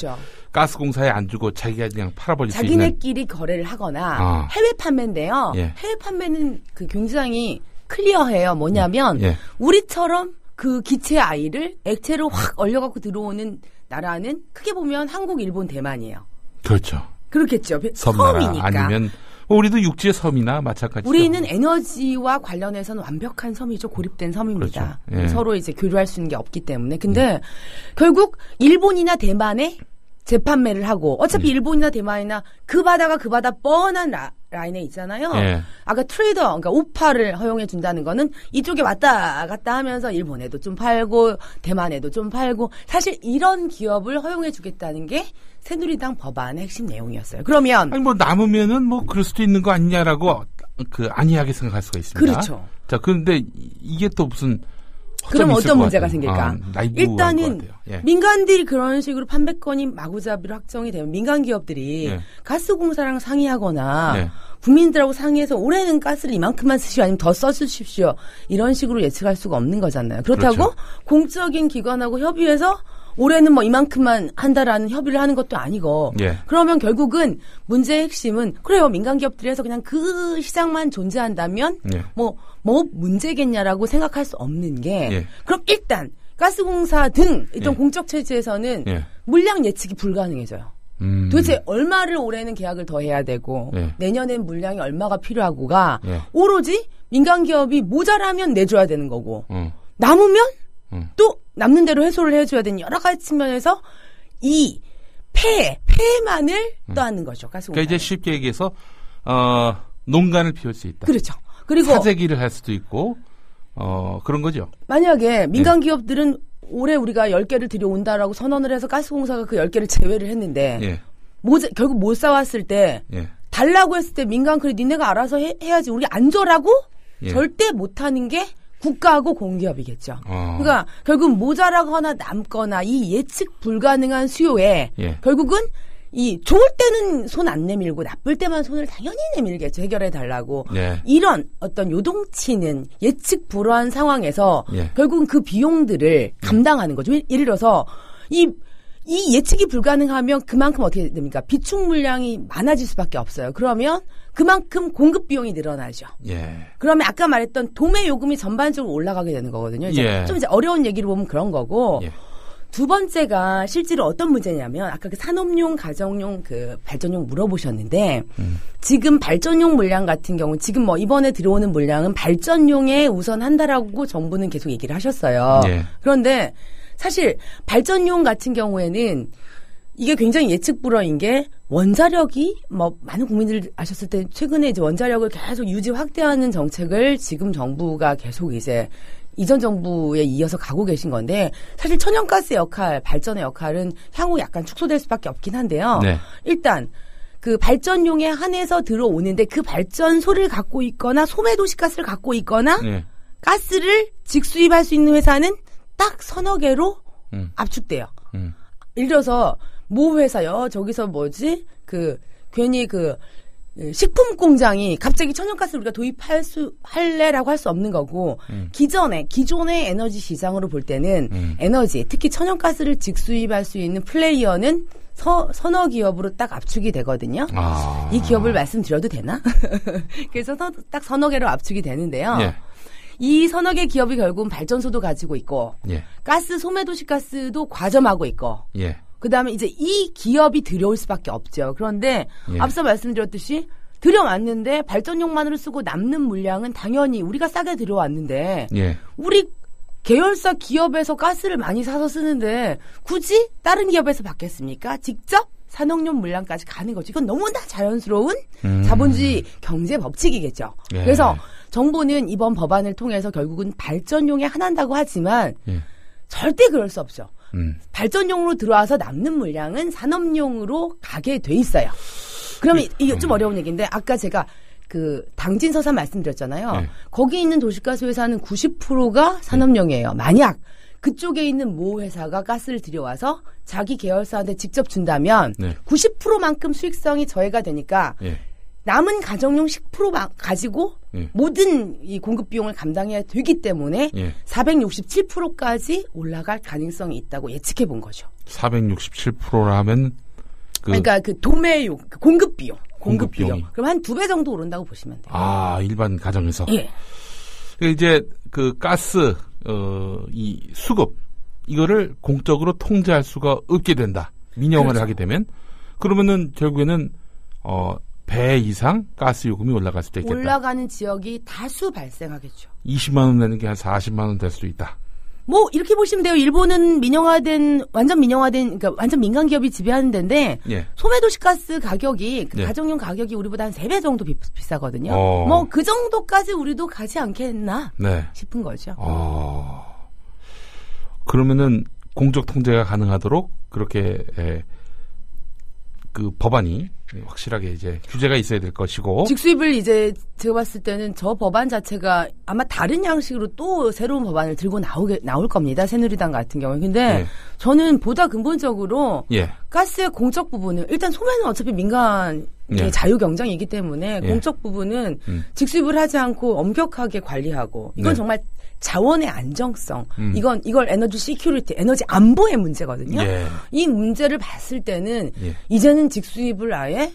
가스공사에 안 주고 자기가 그냥 팔아버릴 수 있는 자기네끼리 거래를 하거나 해외 판매인데요. 해외 판매는 그 굉장히 클리어해요. 뭐냐면 우리처럼 그 기체 아이를 액체로 확 얼려갖고 들어오는 나라는 크게 보면 한국, 일본, 대만이에요. 그렇죠. 그렇겠죠. 섬이니까. 아니면 우리도 육지의 섬이나 마찬가지죠. 우리는 에너지와 관련해서는 완벽한 섬이죠. 고립된 섬입니다. 그렇죠. 서로 이제 교류할 수 있는 게 없기 때문에. 근데 결국 일본이나 대만에 재판매를 하고 어차피 일본이나 대만이나 그 바다 뻔한 라인에 있잖아요. 아까 트레이더, 그러니까 오파를 허용해 준다는 거는 이쪽에 왔다 갔다 하면서 일본에도 좀 팔고 대만에도 좀 팔고 사실 이런 기업을 허용해 주겠다는 게 새누리당 법안의 핵심 내용이었어요. 그러면 남으면은 그럴 수도 있는 거 아니냐라고 안이하게 생각할 수가 있습니다. 그렇죠. 자, 그런데 이게 또 무슨 그럼 어떤 문제가 생길까? 일단은 민간들이 그런 식으로 판매권이 마구잡이로 확정이 되면 민간 기업들이 가스공사랑 상의하거나 국민들하고 상의해서 올해는 가스를 이만큼만 쓰시오 아니면 더 써주십시오 이런 식으로 예측할 수가 없는 거잖아요. 그렇다고 공적인 기관하고 협의해서 올해는 이만큼만 한다라는 협의를 하는 것도 아니고 그러면 결국은 문제의 핵심은 그래요. 민간 기업들이 해서 그냥 그 시장만 존재한다면 뭐 문제겠냐라고 생각할 수 없는 게 그럼 일단 가스공사 등 어떤 공적 체제에서는 물량 예측이 불가능해져요. 도대체 얼마를 올해는 계약을 더 해야 되고 내년엔 물량이 얼마가 필요하고가 오로지 민간 기업이 모자라면 내줘야 되는 거고 남으면 또 남는 대로 해소를 해줘야 되는 여러 가지 측면에서 이 폐해만을 떠안는 거죠. 가스공사. 그러니까 이제 쉽게 얘기해서 농간을 피울 수 있다. 그렇죠. 그리고 사재기를 할 수도 있고 그런 거죠. 만약에 민간 기업들은 올해 우리가 10개를 들여온다라고 선언을 해서 가스공사가 그 10개를 제외를 했는데 결국 못 사왔을 때 달라고 했을 때 민간 그래 니네가 알아서 해야지 우리 안 줘라고 절대 못하는 게 국가하고 공기업이겠죠. 그러니까 결국 모자라거나 남거나 이 예측 불가능한 수요에 결국은 이 좋을 때는 손 안 내밀고 나쁠 때만 손을 당연히 내밀겠죠. 해결해 달라고. 이런 어떤 요동치는 예측 불허한 상황에서 결국은 그 비용들을 감당하는 거죠. 예를 들어서 이 예측이 불가능하면 그만큼 어떻게 됩니까? 비축 물량이 많아질 수밖에 없어요. 그러면 그만큼 공급 비용이 늘어나죠. 그러면 아까 말했던 도매 요금이 전반적으로 올라가게 되는 거거든요. 좀 이제 어려운 얘기를 보면 그런 거고. 두 번째가 실제로 어떤 문제냐면 아까 그 산업용, 가정용, 그 발전용 물어보셨는데 지금 발전용 물량 같은 경우 지금 뭐 이번에 들어오는 물량은 발전용에 우선 한다라고 정부는 계속 얘기를 하셨어요. 그런데 사실 발전용 같은 경우에는 이게 굉장히 예측 불허인 게 원자력이 뭐 많은 국민들 아셨을 때 최근에 이제 원자력을 계속 유지 확대하는 정책을 지금 정부가 계속 이제 이전 정부에 이어서 가고 계신 건데 사실 천연가스의 역할, 발전의 역할은 향후 약간 축소될 수밖에 없긴 한데요. 일단 그 발전용에 한해서 들어오는데 그 발전소를 갖고 있거나 소매도시가스를 갖고 있거나 가스를 직수입할 수 있는 회사는 딱 서너 개로 압축돼요. 예를 들어서 모 회사요. 저기서 괜히 식품 공장이 갑자기 천연가스를 우리가 할래라고 할 수 없는 거고, 기존의 에너지 시장으로 볼 때는 에너지, 특히 천연가스를 직수입할 수 있는 플레이어는 서너 기업으로 딱 압축이 되거든요. 이 기업을 말씀드려도 되나? 그래서 딱 서너 개로 압축이 되는데요. 이 서너 개 기업이 결국은 발전소도 가지고 있고, 가스, 소매도시가스도 과점하고 있고, 그 다음에 이제 이 기업이 들여올 수밖에 없죠. 그런데 앞서 말씀드렸듯이 들여왔는데 발전용만으로 쓰고 남는 물량은 당연히 우리가 싸게 들여왔는데 우리 계열사 기업에서 가스를 많이 사서 쓰는데 굳이 다른 기업에서 받겠습니까? 직접 산업용 물량까지 가는 거죠. 이건 너무나 자연스러운 자본주의 경제 법칙이겠죠. 그래서 정부는 이번 법안을 통해서 결국은 발전용에 한한다고 하지만 절대 그럴 수 없죠. 발전용으로 들어와서 남는 물량은 산업용으로 가게 돼 있어요. 그러면 이게 좀 어려운 얘기인데 아까 제가 그 당진서산 말씀드렸잖아요. 거기 있는 도시가스 회사는 90%가 산업용이에요. 만약 그쪽에 있는 모 회사가 가스를 들여와서 자기 계열사한테 직접 준다면 90%만큼 수익성이 저해가 되니까 남은 가정용 10% 가지고 모든 이 공급 비용을 감당해야 되기 때문에 467%까지 올라갈 가능성이 있다고 예측해 본 거죠. 467%라 하면 그러니까 그 도매용 공급 비용. 그럼 한 2배 정도 오른다고 보시면 돼요. 아, 일반 가정에서. 이제 그 가스 이 수급 이거를 공적으로 통제할 수가 없게 된다. 민영화를 하게 되면 그러면은 결국에는 배 이상 가스 요금이 올라갈 수도 있겠다. 올라가는 지역이 다수 발생하겠죠. 20만 원 내는 게 한 40만 원 될 수도 있다. 뭐 이렇게 보시면 돼요. 일본은 완전 민영화된 그러니까 완전 민간 기업이 지배하는 데인데 소매도시가스 가격이 가정용 가격이 우리보다 한 3배 정도 비싸거든요. 뭐 그 정도까지 우리도 가지 않겠나 싶은 거죠. 그러면은 공적 통제가 가능하도록 그렇게 그 법안이 확실하게 이제 규제가 있어야 될 것이고 직수입을 이제 제가 봤을 때는 저 법안 자체가 아마 다른 양식으로 또 새로운 법안을 들고 나올 겁니다. 새누리당 같은 경우에. 근데 저는 보다 근본적으로 가스의 공적 부분을 일단 소매는 어차피 민간 자유 경쟁이기 때문에 공적 부분은 직수입을 하지 않고 엄격하게 관리하고 이건 정말 자원의 안정성, 이걸 에너지 시큐리티, 에너지 안보의 문제거든요. 이 문제를 봤을 때는 이제는 직수입을 아예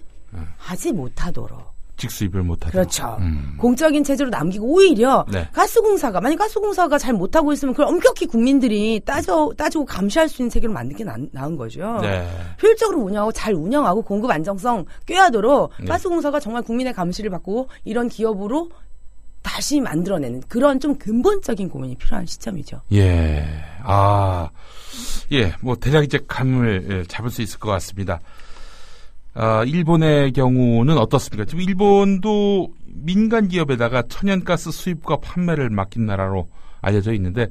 하지 못하도록. 직수입을 못하도록. 그렇죠. 공적인 체제로 남기고 오히려 만약 가스공사가 잘 못하고 있으면 그걸 엄격히 국민들이 따지고 감시할 수 있는 체계로 만드는 게 나은 거죠. 효율적으로 운영하고 잘 운영하고 공급 안정성 꾀하도록 가스공사가 정말 국민의 감시를 받고 이런 기업으로 다시 만들어내는 그런 좀 근본적인 고민이 필요한 시점이죠. 뭐 대략 이제 감을 잡을 수 있을 것 같습니다. 일본의 경우는 어떻습니까? 지금 일본도 민간 기업에다가 천연가스 수입과 판매를 맡긴 나라로 알려져 있는데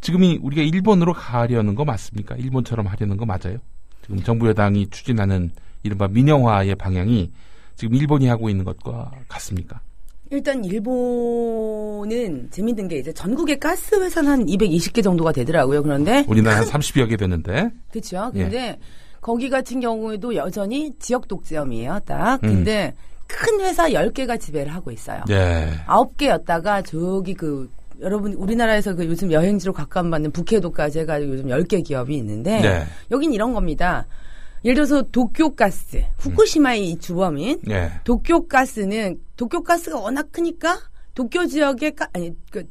지금이 우리가 일본으로 가려는 거 맞습니까? 일본처럼 하려는 거 맞아요? 지금 정부 여당이 추진하는 이른바 민영화의 방향이 지금 일본이 하고 있는 것과 같습니까? 일단 일본은 재밌는 게 이제 전국의 가스 회사는 한 220개 정도가 되더라고요. 그런데 우리나라 한 30여 개 되는데. 그렇죠. 근데 거기 같은 경우에도 여전히 지역 독점이에요. 딱. 근데 큰 회사 10개가 지배를 하고 있어요. 9개였다가 저기 여러분 우리나라에서 요즘 여행지로 각광받는 북해도까지 해가지고 요즘 10개 기업이 있는데 여긴 이런 겁니다. 예를 들어서 도쿄가스, 후쿠시마의 주범인 도쿄가스가 워낙 크니까 도쿄 지역의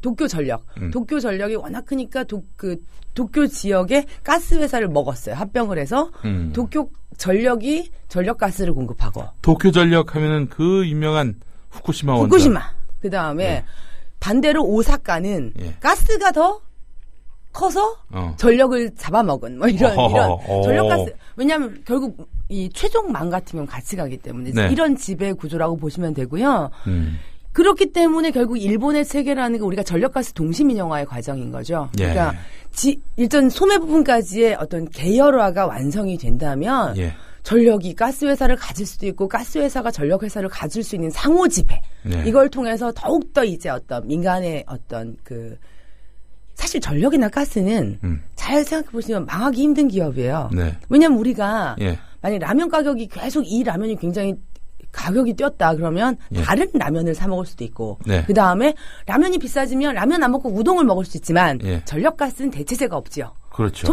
도쿄전력, 도쿄전력이 워낙 크니까 도쿄 지역의 가스 회사를 먹었어요. 합병을 해서 도쿄전력이 전력가스를 공급하고. 도쿄전력 하면은 그 유명한 후쿠시마 원전. 후쿠시마. 그 다음에 반대로 오사카는 가스가 더 커서 전력을 잡아먹은 이런 전력가스. 왜냐하면 결국 이 최종망 같은 경우는 같이 가기 때문에 이런 지배 구조라고 보시면 되고요. 그렇기 때문에 결국 일본의 체계라는 게 우리가 전력가스 동시민영화의 과정인 거죠. 그러니까 일단 소매 부분까지의 어떤 계열화가 완성이 된다면 전력이 가스회사를 가질 수도 있고 가스회사가 전력회사를 가질 수 있는 상호 지배 이걸 통해서 더욱더 이제 어떤 민간의 어떤 사실 전력이나 가스는 잘 생각해 보시면 망하기 힘든 기업이에요. 왜냐하면 우리가 만약 라면 가격이 계속 이 라면이 굉장히 가격이 뛰었다 그러면 다른 라면을 사 먹을 수도 있고 그 다음에 라면이 비싸지면 라면 안 먹고 우동을 먹을 수 있지만 전력가스는 대체제가 없지요. 그렇죠.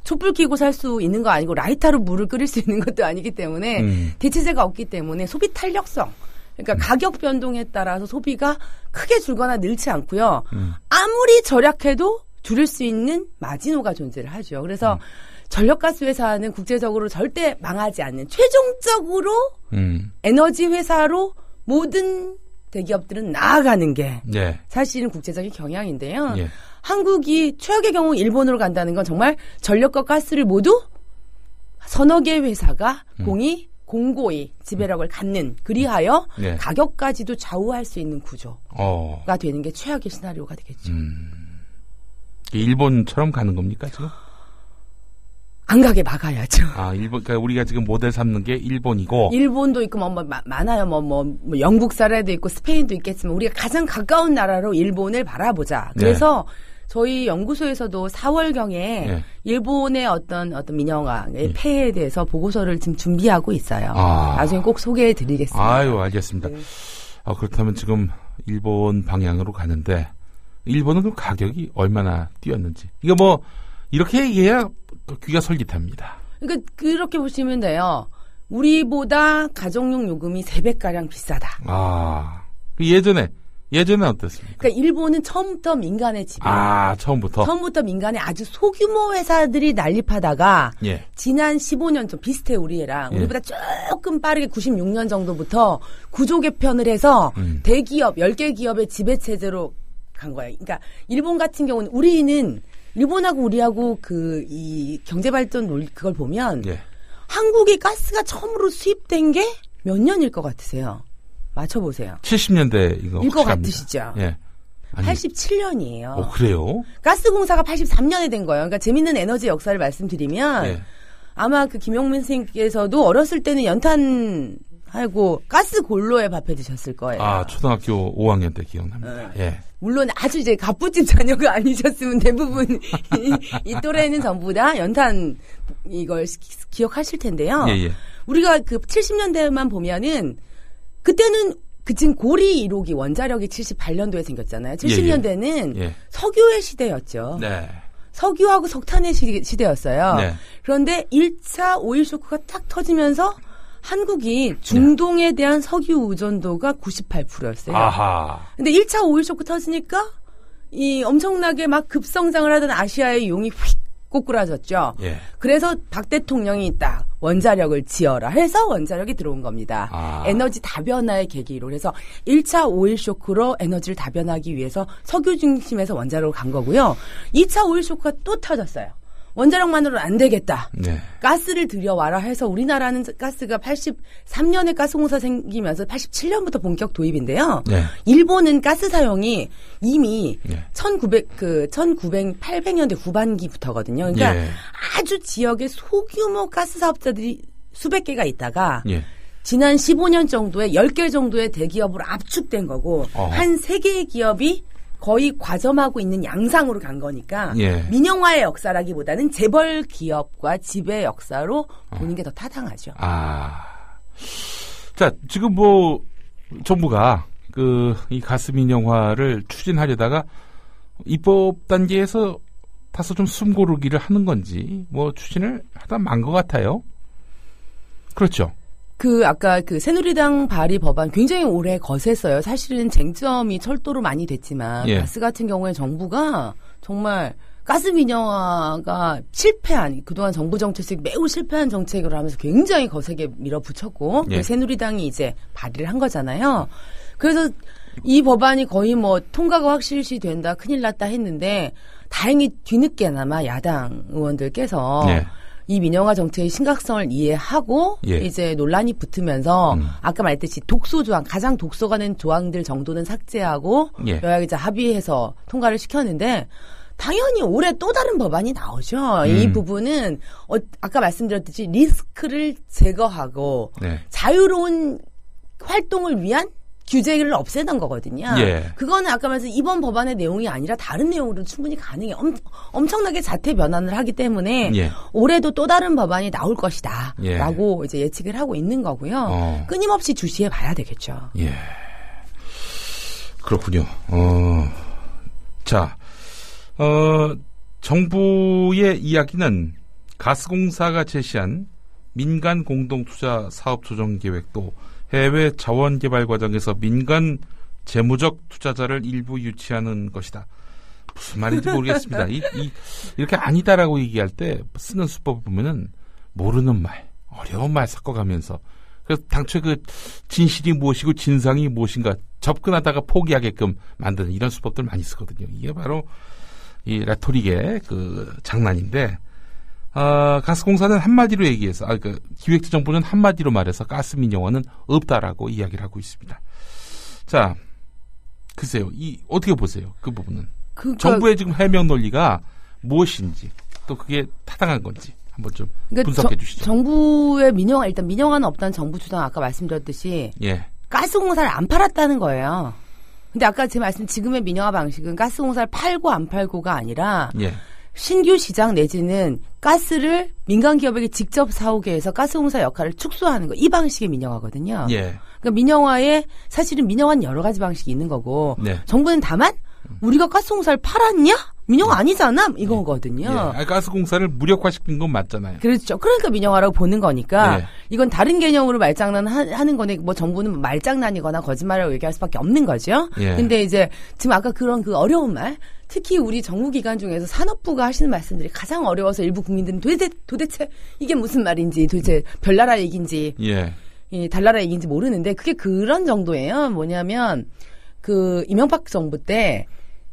촛불 켜고 살 수 있는 거 아니고 라이터로 물을 끓일 수 있는 것도 아니기 때문에 대체제가 없기 때문에 소비 탄력성 그러니까 가격 변동에 따라서 소비가 크게 줄거나 늘지 않고요. 아무리 절약해도 줄일 수 있는 마지노가 존재를 하죠. 그래서 전력가스 회사는 국제적으로 절대 망하지 않는 최종적으로 에너지 회사로 모든 대기업들은 나아가는 게 사실은 국제적인 경향인데요. 한국이 최악의 경우 일본으로 간다는 건 정말 전력과 가스를 모두 서너 개 회사가 공고히 지배력을 갖는 그리하여 가격까지도 좌우할 수 있는 구조가 되는 게 최악의 시나리오가 되겠죠. 일본처럼 가는 겁니까 지금? 안 가게 막아야죠. 일본, 그러니까 우리가 지금 모델 삼는 게 일본이고. 일본도 있고, 많아요. 영국 사례도 있고, 스페인도 있겠지만, 우리가 가장 가까운 나라로 일본을 바라보자. 그래서 저희 연구소에서도 4월경에 일본의 어떤 민영화의 폐해에 대해서 보고서를 지금 준비하고 있어요. 나중에 꼭 소개해 드리겠습니다. 아유, 알겠습니다. 그렇다면 지금 일본 방향으로 가는데, 일본은 그 가격이 얼마나 뛰었는지. 이거 이렇게 얘기해야 귀가 솔깃합니다. 그러니까 그렇게 보시면 돼요. 우리보다 가정용 요금이 3배가량 비싸다. 예전에 어땠습니까? 그러니까 일본은 처음부터 민간의 지배. 처음부터 민간의 아주 소규모 회사들이 난립하다가 지난 15년 좀 비슷해 우리랑 우리보다 조금 빠르게 96년 정도부터 구조 개편을 해서 대기업 10개 기업의 지배 체제로 간 거예요. 그러니까 일본 같은 경우는 우리는 일본하고 우리하고 이 경제발전 그걸 보면 한국의 가스가 처음으로 수입된 게 몇 년일 것 같으세요? 맞춰보세요. 70년대 이거 일 것 같으시죠? 87년이에요. 그래요? 가스공사가 83년에 된 거예요. 그러니까 재밌는 에너지 역사를 말씀드리면 아마 김용민 선생님께서도 어렸을 때는 연탄하고 가스 골로에 밥해 드셨을 거예요. 초등학교 5학년 때 기억납니다. 물론 아주 이제 갑부집 자녀가 아니셨으면 대부분 이 또래는 전부 다 연탄 이걸 기억하실 텐데요. 우리가 70년대만 보면은 그때는 지금 고리 1호기 원자력이 78년도에 생겼잖아요. 70년대는 석유의 시대였죠. 석유하고 석탄의 시대였어요. 그런데 1차 오일 쇼크가 딱 터지면서 한국이 중동에 대한 석유 의존도가 98%였어요. 근데 1차 오일 쇼크 터지니까 이 엄청나게 막 급성장을 하던 아시아의 용이 휙 꼬꾸라졌죠. 그래서 박 대통령이 딱 원자력을 지어라 해서 원자력이 들어온 겁니다. 에너지 다변화의 계기로. 그래서 1차 오일 쇼크로 에너지를 다변하기 위해서 석유 중심에서 원자력으로 간 거고요. 2차 오일 쇼크가 또 터졌어요. 원자력만으로는 안 되겠다. 네. 가스를 들여와라 해서 우리나라는 가스가 83년에 가스공사 생기면서 87년부터 본격 도입인데요. 네. 일본은 가스 사용이 이미 800년대 후반기부터거든요. 그러니까 아주 지역의 소규모 가스 사업자들이 수백 개가 있다가 지난 15년 정도에 10개 정도의 대기업으로 압축된 거고 한 3개의 기업이 거의 과점하고 있는 양상으로 간 거니까 민영화의 역사라기보다는 재벌 기업과 지배 역사로 보는 게 더 타당하죠. 자, 지금 정부가 이 가스 민영화를 추진하려다가 입법 단계에서 다소 좀 숨고르기를 하는 건지 추진을 하다 만 것 같아요. 그렇죠. 아까 새누리당 발의 법안 굉장히 오래 거셌어요. 사실은 쟁점이 철도로 많이 됐지만, 가스 같은 경우에 정부가 정말 가스 민영화가 그동안 정부 정책이 매우 실패한 정책으로 하면서 굉장히 거세게 밀어붙였고, 새누리당이 이제 발의를 한 거잖아요. 그래서 이 법안이 거의 통과가 확실시 된다, 큰일 났다 했는데, 다행히 뒤늦게나마 야당 의원들께서 이 민영화 정책의 심각성을 이해하고 이제 논란이 붙으면서 아까 말했듯이 독소 조항, 가장 독소가 된 조항들 정도는 삭제하고 여야기자 합의해서 통과를 시켰는데 당연히 올해 또 다른 법안이 나오죠. 이 부분은 아까 말씀드렸듯이 리스크를 제거하고 자유로운 활동을 위한 규제를 없애던 거거든요. 그거는 아까 말씀 이번 법안의 내용이 아니라 다른 내용으로 충분히 가능해요. 엄청나게 자태 변환을 하기 때문에 올해도 또 다른 법안이 나올 것이다. 라고 이제 예측을 하고 있는 거고요. 끊임없이 주시해 봐야 되겠죠. 그렇군요. 자, 정부의 이야기는 가스공사가 제시한 민간 공동투자 사업 조정 계획도 해외 자원 개발 과정에서 민간 재무적 투자자를 일부 유치하는 것이다. 무슨 말인지 모르겠습니다. 이렇게 아니다라고 얘기할 때 쓰는 수법을 보면은 모르는 말, 어려운 말 섞어가면서 그래서 당초에 진실이 무엇이고 진상이 무엇인가 접근하다가 포기하게끔 만드는 이런 수법들 많이 쓰거든요. 이게 바로 이 레토릭의 장난인데. 가스공사는 한마디로 얘기해서, 기획재정부는 한마디로 말해서 가스 민영화는 없다라고 이야기를 하고 있습니다. 자, 글쎄요, 어떻게 보세요? 그 부분은. 정부의 지금 해명 논리가 무엇인지, 또 그게 타당한 건지 한번 좀 분석해 주시죠. 정부의 일단 민영화는 없다는 정부 주장 아까 말씀드렸듯이, 가스공사를 안 팔았다는 거예요. 근데 아까 제 말씀, 지금의 민영화 방식은 가스공사를 팔고 안 팔고가 아니라, 신규 시장 내지는 가스를 민간 기업에게 직접 사오게 해서 가스공사 역할을 축소하는 거. 이 방식의 민영화거든요. 그러니까 민영화에 사실은 민영화는 여러 가지 방식이 있는 거고 정부는 다만 우리가 가스공사를 팔았냐? 민영화 아니잖아? 이거거든요. 가스공사를 무력화시킨 건 맞잖아요. 그렇죠. 그러니까 민영화라고 보는 거니까 이건 다른 개념으로 말장난하는 거네. 정부는 말장난이거나 거짓말이라고 얘기할 수밖에 없는 거죠. 근데 이제 지금 아까 그런 어려운 말, 특히 우리 정부기관 중에서 산업부가 하시는 말씀들이 가장 어려워서 일부 국민들은 도대체 이게 무슨 말인지, 도대체 별나라 얘기인지, 달나라 얘기인지 모르는데 그게 그런 정도예요. 뭐냐면 이명박 정부 때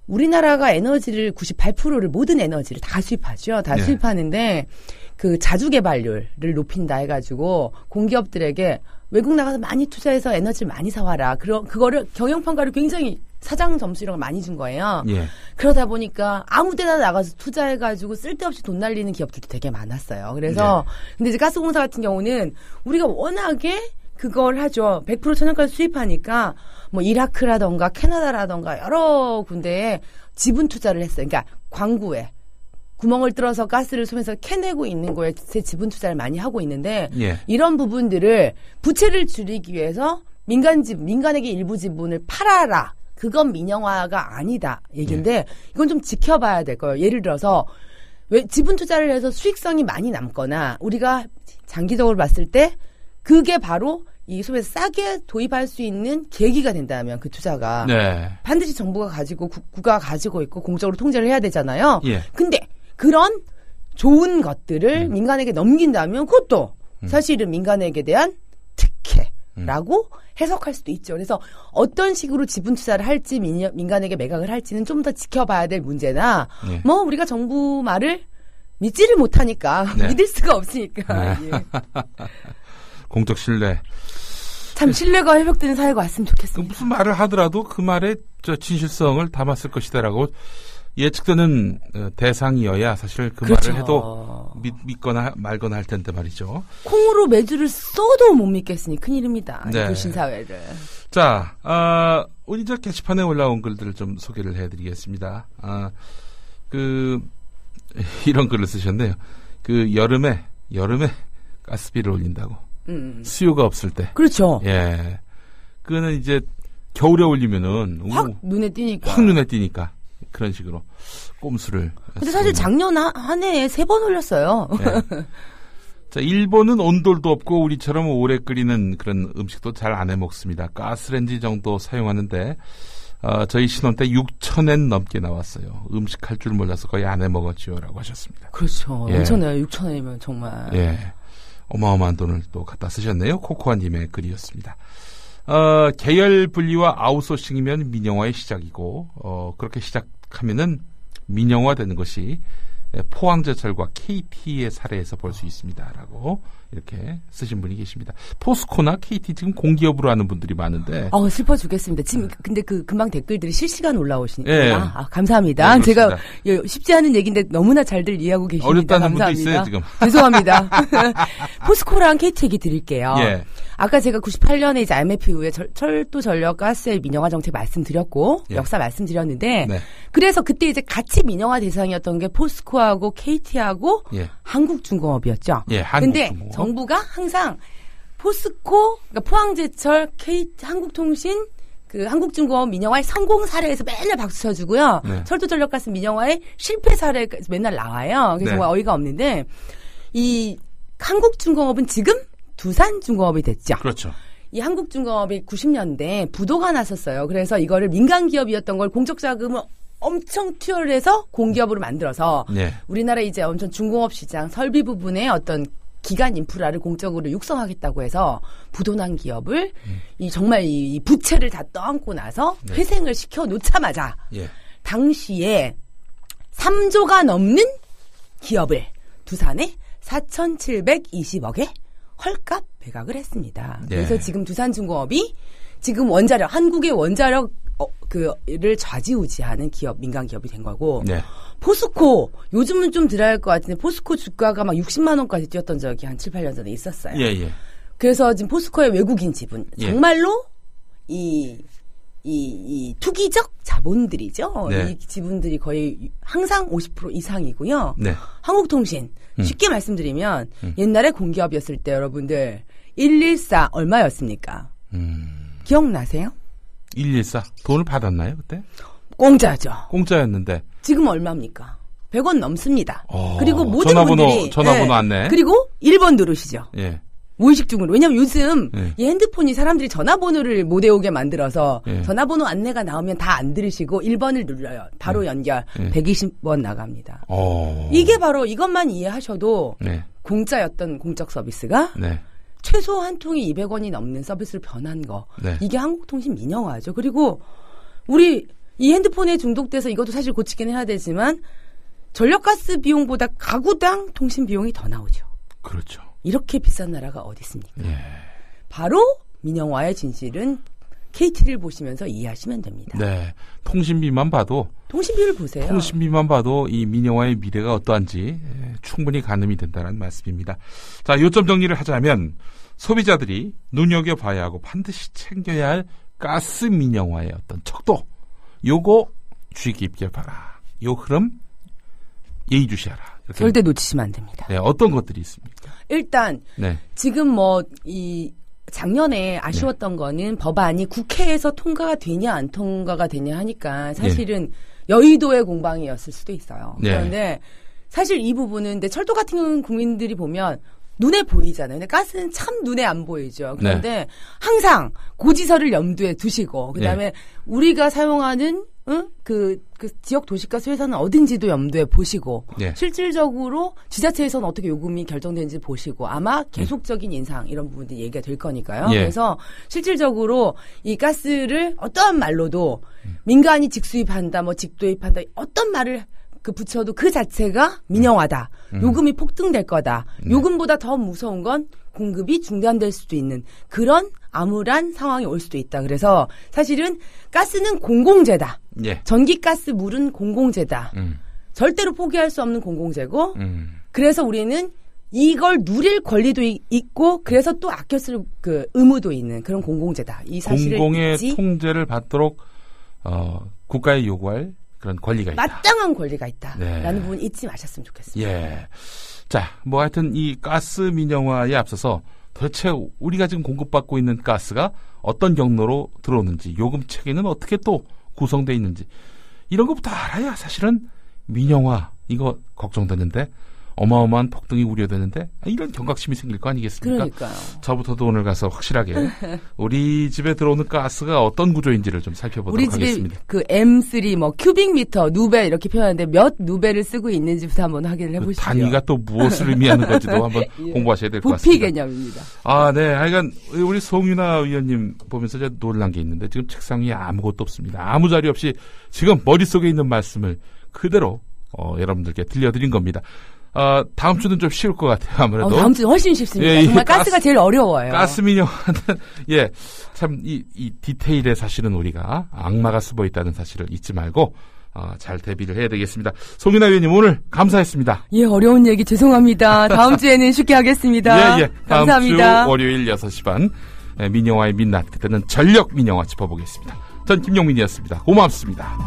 우리나라가 에너지를 98%를 모든 에너지를 다 수입하죠. 다 수입하는데 자주 개발률을 높인다 해가지고 공기업들에게 외국 나가서 많이 투자해서 에너지를 많이 사와라. 그거를 경영평가를 굉장히 사장 점수 이런 걸 많이 준 거예요. 그러다 보니까 아무 데나 나가서 투자해가지고 쓸데없이 돈 날리는 기업들도 되게 많았어요. 그래서 근데 이제 가스공사 같은 경우는 우리가 워낙에 그걸 하죠. 100% 천연가스 수입하니까 이라크라던가 캐나다라던가 여러 군데에 지분 투자를 했어요. 그러니까 광구에 구멍을 뚫어서 가스를 쏘면서 캐내고 있는 거에 제 지분 투자를 많이 하고 있는데 이런 부분들을 부채를 줄이기 위해서 민간에게 일부 지분을 팔아라. 그건 민영화가 아니다 얘기인데 이건 좀 지켜봐야 될 거예요. 예를 들어서 왜 지분 투자를 해서 수익성이 많이 남거나 우리가 장기적으로 봤을 때 그게 바로 이 소비에서 싸게 도입할 수 있는 계기가 된다면 그 투자가 반드시 정부가 가지고 국가가 가지고 있고 공적으로 통제를 해야 되잖아요. 근데 그런 좋은 것들을 민간에게 넘긴다면 그것도 사실은 민간에게 대한 특혜라고 해석할 수도 있죠. 그래서 어떤 식으로 지분 투자를 할지 민간에게 매각을 할지는 좀 더 지켜봐야 될 문제나 우리가 정부 말을 믿지를 못하니까 네. 믿을 수가 없으니까. 예. 공적 신뢰. 참 신뢰가 회복되는 사회가 왔으면 좋겠습니다. 무슨 말을 하더라도 그 말에 진실성을 담았을 것이다라고 예측되는 대상이어야 사실 그 그렇죠. 말을 해도 믿거나 말거나 할 텐데 말이죠. 콩으로 매주를 써도 못 믿겠으니 큰일입니다. 네. 불신사회를. 자, 오늘 저 게시판에 올라온 글들을 좀 소개를 해드리겠습니다. 이런 글을 쓰셨네요. 여름에 가스비를 올린다고. 수요가 없을 때. 그렇죠. 예. 그거는 이제 겨울에 올리면은 확 눈에 띄니까. 확 눈에 띄니까. 그런 식으로 꼼수를. 근데 사실 작년 한 해에 3번 올렸어요. 네. 자, 일본은 온돌도 없고 우리처럼 오래 끓이는 그런 음식도 잘 안 해 먹습니다. 가스레인지 정도 사용하는데 저희 신혼 때 6,000엔 넘게 나왔어요. 음식 할 줄 몰라서 거의 안 해 먹었지요라고 하셨습니다. 그렇죠. 예. 엄청나요. 6,000엔이면 정말. 예. 어마어마한 돈을 또 갖다 쓰셨네요. 코코아님의 글이었습니다. 계열 분리와 아웃소싱이면 민영화의 시작이고 그렇게 시작하면은 민영화 되는 것이 포항제철과 KT의 사례에서 볼 수 있습니다라고 이렇게 쓰신 분이 계십니다. 포스코나 KT 지금 공기업으로 하는 분들이 많은데. 슬퍼 죽겠습니다. 지금 근데 금방 댓글들이 실시간 올라오시니까. 예. 감사합니다. 네, 제가 쉽지 않은 얘기인데 너무나 잘들 이해하고 계십니다. 어렵다는 감사합니다. 분도 있어요 지금. 죄송합니다. 포스코랑 KT 얘기 드릴게요. 예. 아까 제가 98년에 이제 IMF 이후에 철도 전력 가스의 민영화 정책 말씀드렸고 예. 역사 말씀드렸는데 네. 그래서 그때 이제 같이 민영화 대상이었던 게 포스코하고 KT하고 예. 한국중공업이었죠. 예, 근데 정부가 항상 포스코, 그러니까 포항제철, KT, 한국통신, 한국중공업 민영화의 성공 사례에서 맨날 박수 쳐주고요. 네. 철도전력가스 민영화의 실패 사례가 맨날 나와요. 그래서 네. 정말 어이가 없는데 이 한국중공업은 지금 두산중공업이 됐죠. 그렇죠. 이 한국중공업이 90년대 부도가 났었어요. 그래서 이거를 민간 기업이었던 걸 공적 자금을 엄청 투여해서 공기업으로 만들어서 네. 우리나라 이제 엄청 중공업 시장 설비 부분의 어떤 기간 인프라를 공적으로 육성하겠다고 해서 부도난 기업을 정말 이 부채를 다 떠안고 나서 네. 회생을 시켜 놓자마자 예. 당시에 3조가 넘는 기업을 두산에 4,720억에 헐값 매각을 했습니다. 네. 그래서 지금 두산중공업이 지금 원자력 한국의 원자력 를 좌지우지하는 기업, 민간 기업이 된 거고. 네. 포스코, 요즘은 좀 덜할 것 같은데, 포스코 주가가 막 60만 원까지 뛰었던 적이 한 7, 8년 전에 있었어요. 예, 예. 그래서 지금 포스코의 외국인 지분, 예. 정말로 이 투기적 자본들이죠. 네. 이 지분들이 거의 항상 50% 이상이고요. 네. 한국통신, 쉽게 말씀드리면, 옛날에 공기업이었을 때 여러분들, 114 얼마였습니까? 기억나세요? 114 돈을 받았나요 그때? 공짜죠. 공짜였는데 지금 얼마입니까? 100원 넘습니다. 그리고 모든 분들이 전화번호 안내. 그리고 1번 누르시죠. 예. 무의식 중으로. 왜냐하면 요즘 이 핸드폰이 사람들이 전화번호를 못 외우게 만들어서 전화번호 안내가 나오면 다 안 들으시고 1번을 눌러요. 바로 연결. 120원 나갑니다. 이게 바로 이것만 이해하셔도 공짜였던 공적 서비스가 최소 한 통이 200원이 넘는 서비스를 변한 거. 이게 한국통신 민영화죠. 그리고 우리 이 핸드폰에 중독돼서 이것도 사실 고치긴 해야 되지만 전력가스 비용보다 가구당 통신 비용이 더 나오죠. 그렇죠. 이렇게 비싼 나라가 어디 있습니까? 예. 바로 민영화의 진실은 KT를 보시면서 이해하시면 됩니다. 네. 통신비만 봐도 통신비를 보세요. 통신비만 봐도 이 민영화의 미래가 어떠한지 충분히 가늠이 된다는 말씀입니다. 자, 요점 정리를 하자면 소비자들이 눈여겨봐야 하고 반드시 챙겨야 할 가스 민영화의 어떤 척도, 요거 주의 깊게 봐라. 요 흐름 예의주시하라. 절대 놓치시면 안 됩니다. 네, 어떤 것들이 있습니까? 일단 지금 작년에 아쉬웠던 거는 법안이 국회에서 통과가 되냐 안 통과가 되냐 하니까 사실은 여의도의 공방이었을 수도 있어요. 그런데 사실 이 부분은 근데 철도 같은 국민들이 보면 눈에 보이잖아요. 근데 가스는 참 눈에 안 보이죠. 그런데 항상 고지서를 염두에 두시고 그다음에 우리가 사용하는 그 지역 도시가스 회사는 어딘지도 염두에 보시고 실질적으로 지자체에서는 어떻게 요금이 결정되는지 보시고 아마 계속적인 인상 이런 부분들이 얘기가 될 거니까요. 그래서 실질적으로 이 가스를 어떠한 말로도 민간이 직수입한다, 직도입한다 어떤 말을 붙여도 그 자체가 민영화다. 요금이 폭등될 거다. 요금보다 더 무서운 건 공급이 중단될 수도 있는 그런 암울한 상황이 올 수도 있다. 그래서 사실은 가스는 공공재다. 예. 전기, 가스, 물은 공공재다. 절대로 포기할 수 없는 공공재고 그래서 우리는 이걸 누릴 권리도 있고 그래서 또 아껴 쓸 그 의무도 있는 그런 공공재다. 이 사실을 공공의 잊지? 통제를 받도록 국가에 요구할 그런 권리가 있다. 마땅한 권리가 있다라는 부분 잊지 마셨으면 좋겠습니다. 예. 자, 뭐 하여튼 이 가스 민영화에 앞서서 도대체 우리가 지금 공급받고 있는 가스가 어떤 경로로 들어오는지, 요금 체계는 어떻게 또 구성되어 있는지 이런 것부터 알아야 사실은 민영화 이거 걱정되는데 어마어마한 폭등이 우려되는데 이런 경각심이 생길 거 아니겠습니까? 그러니까요. 저부터도 오늘 가서 확실하게 우리 집에 들어오는 가스가 어떤 구조인지를 좀 살펴보도록 우리 집에 하겠습니다. 그 M3 뭐 큐빅미터 누베 이렇게 표현하는데 몇 누베를 쓰고 있는지부터 한번 확인을 해보시죠. 단위가 또 무엇을 의미하는 건지도 한번 예. 공부하셔야 될 것 부피 같습니다. 개념입니다. 아, 네. 하여간 우리 송윤아 의원님 보면서 제가 놀란 게 있는데 지금 책상 위에 아무것도 없습니다. 아무 자리 없이 지금 머릿속에 있는 말씀을 그대로 여러분들께 들려드린 겁니다. 다음 주는 좀 쉬울 것 같아요, 아무래도. 다음 주는 훨씬 쉽습니다. 예, 정말 가스가 제일 어려워요. 가스 민영화는, 예, 참, 이 디테일에 사실은 우리가 악마가 숨어 있다는 사실을 잊지 말고, 잘 대비를 해야 되겠습니다. 송윤아 의원님, 오늘 감사했습니다. 예, 어려운 얘기 죄송합니다. 다음 주에는 쉽게 하겠습니다. 예. 감사합니다. 다음 주 월요일 6시 반, 민영화의 민낯, 그때는 전력 민영화 짚어보겠습니다. 전 김용민이었습니다. 고맙습니다.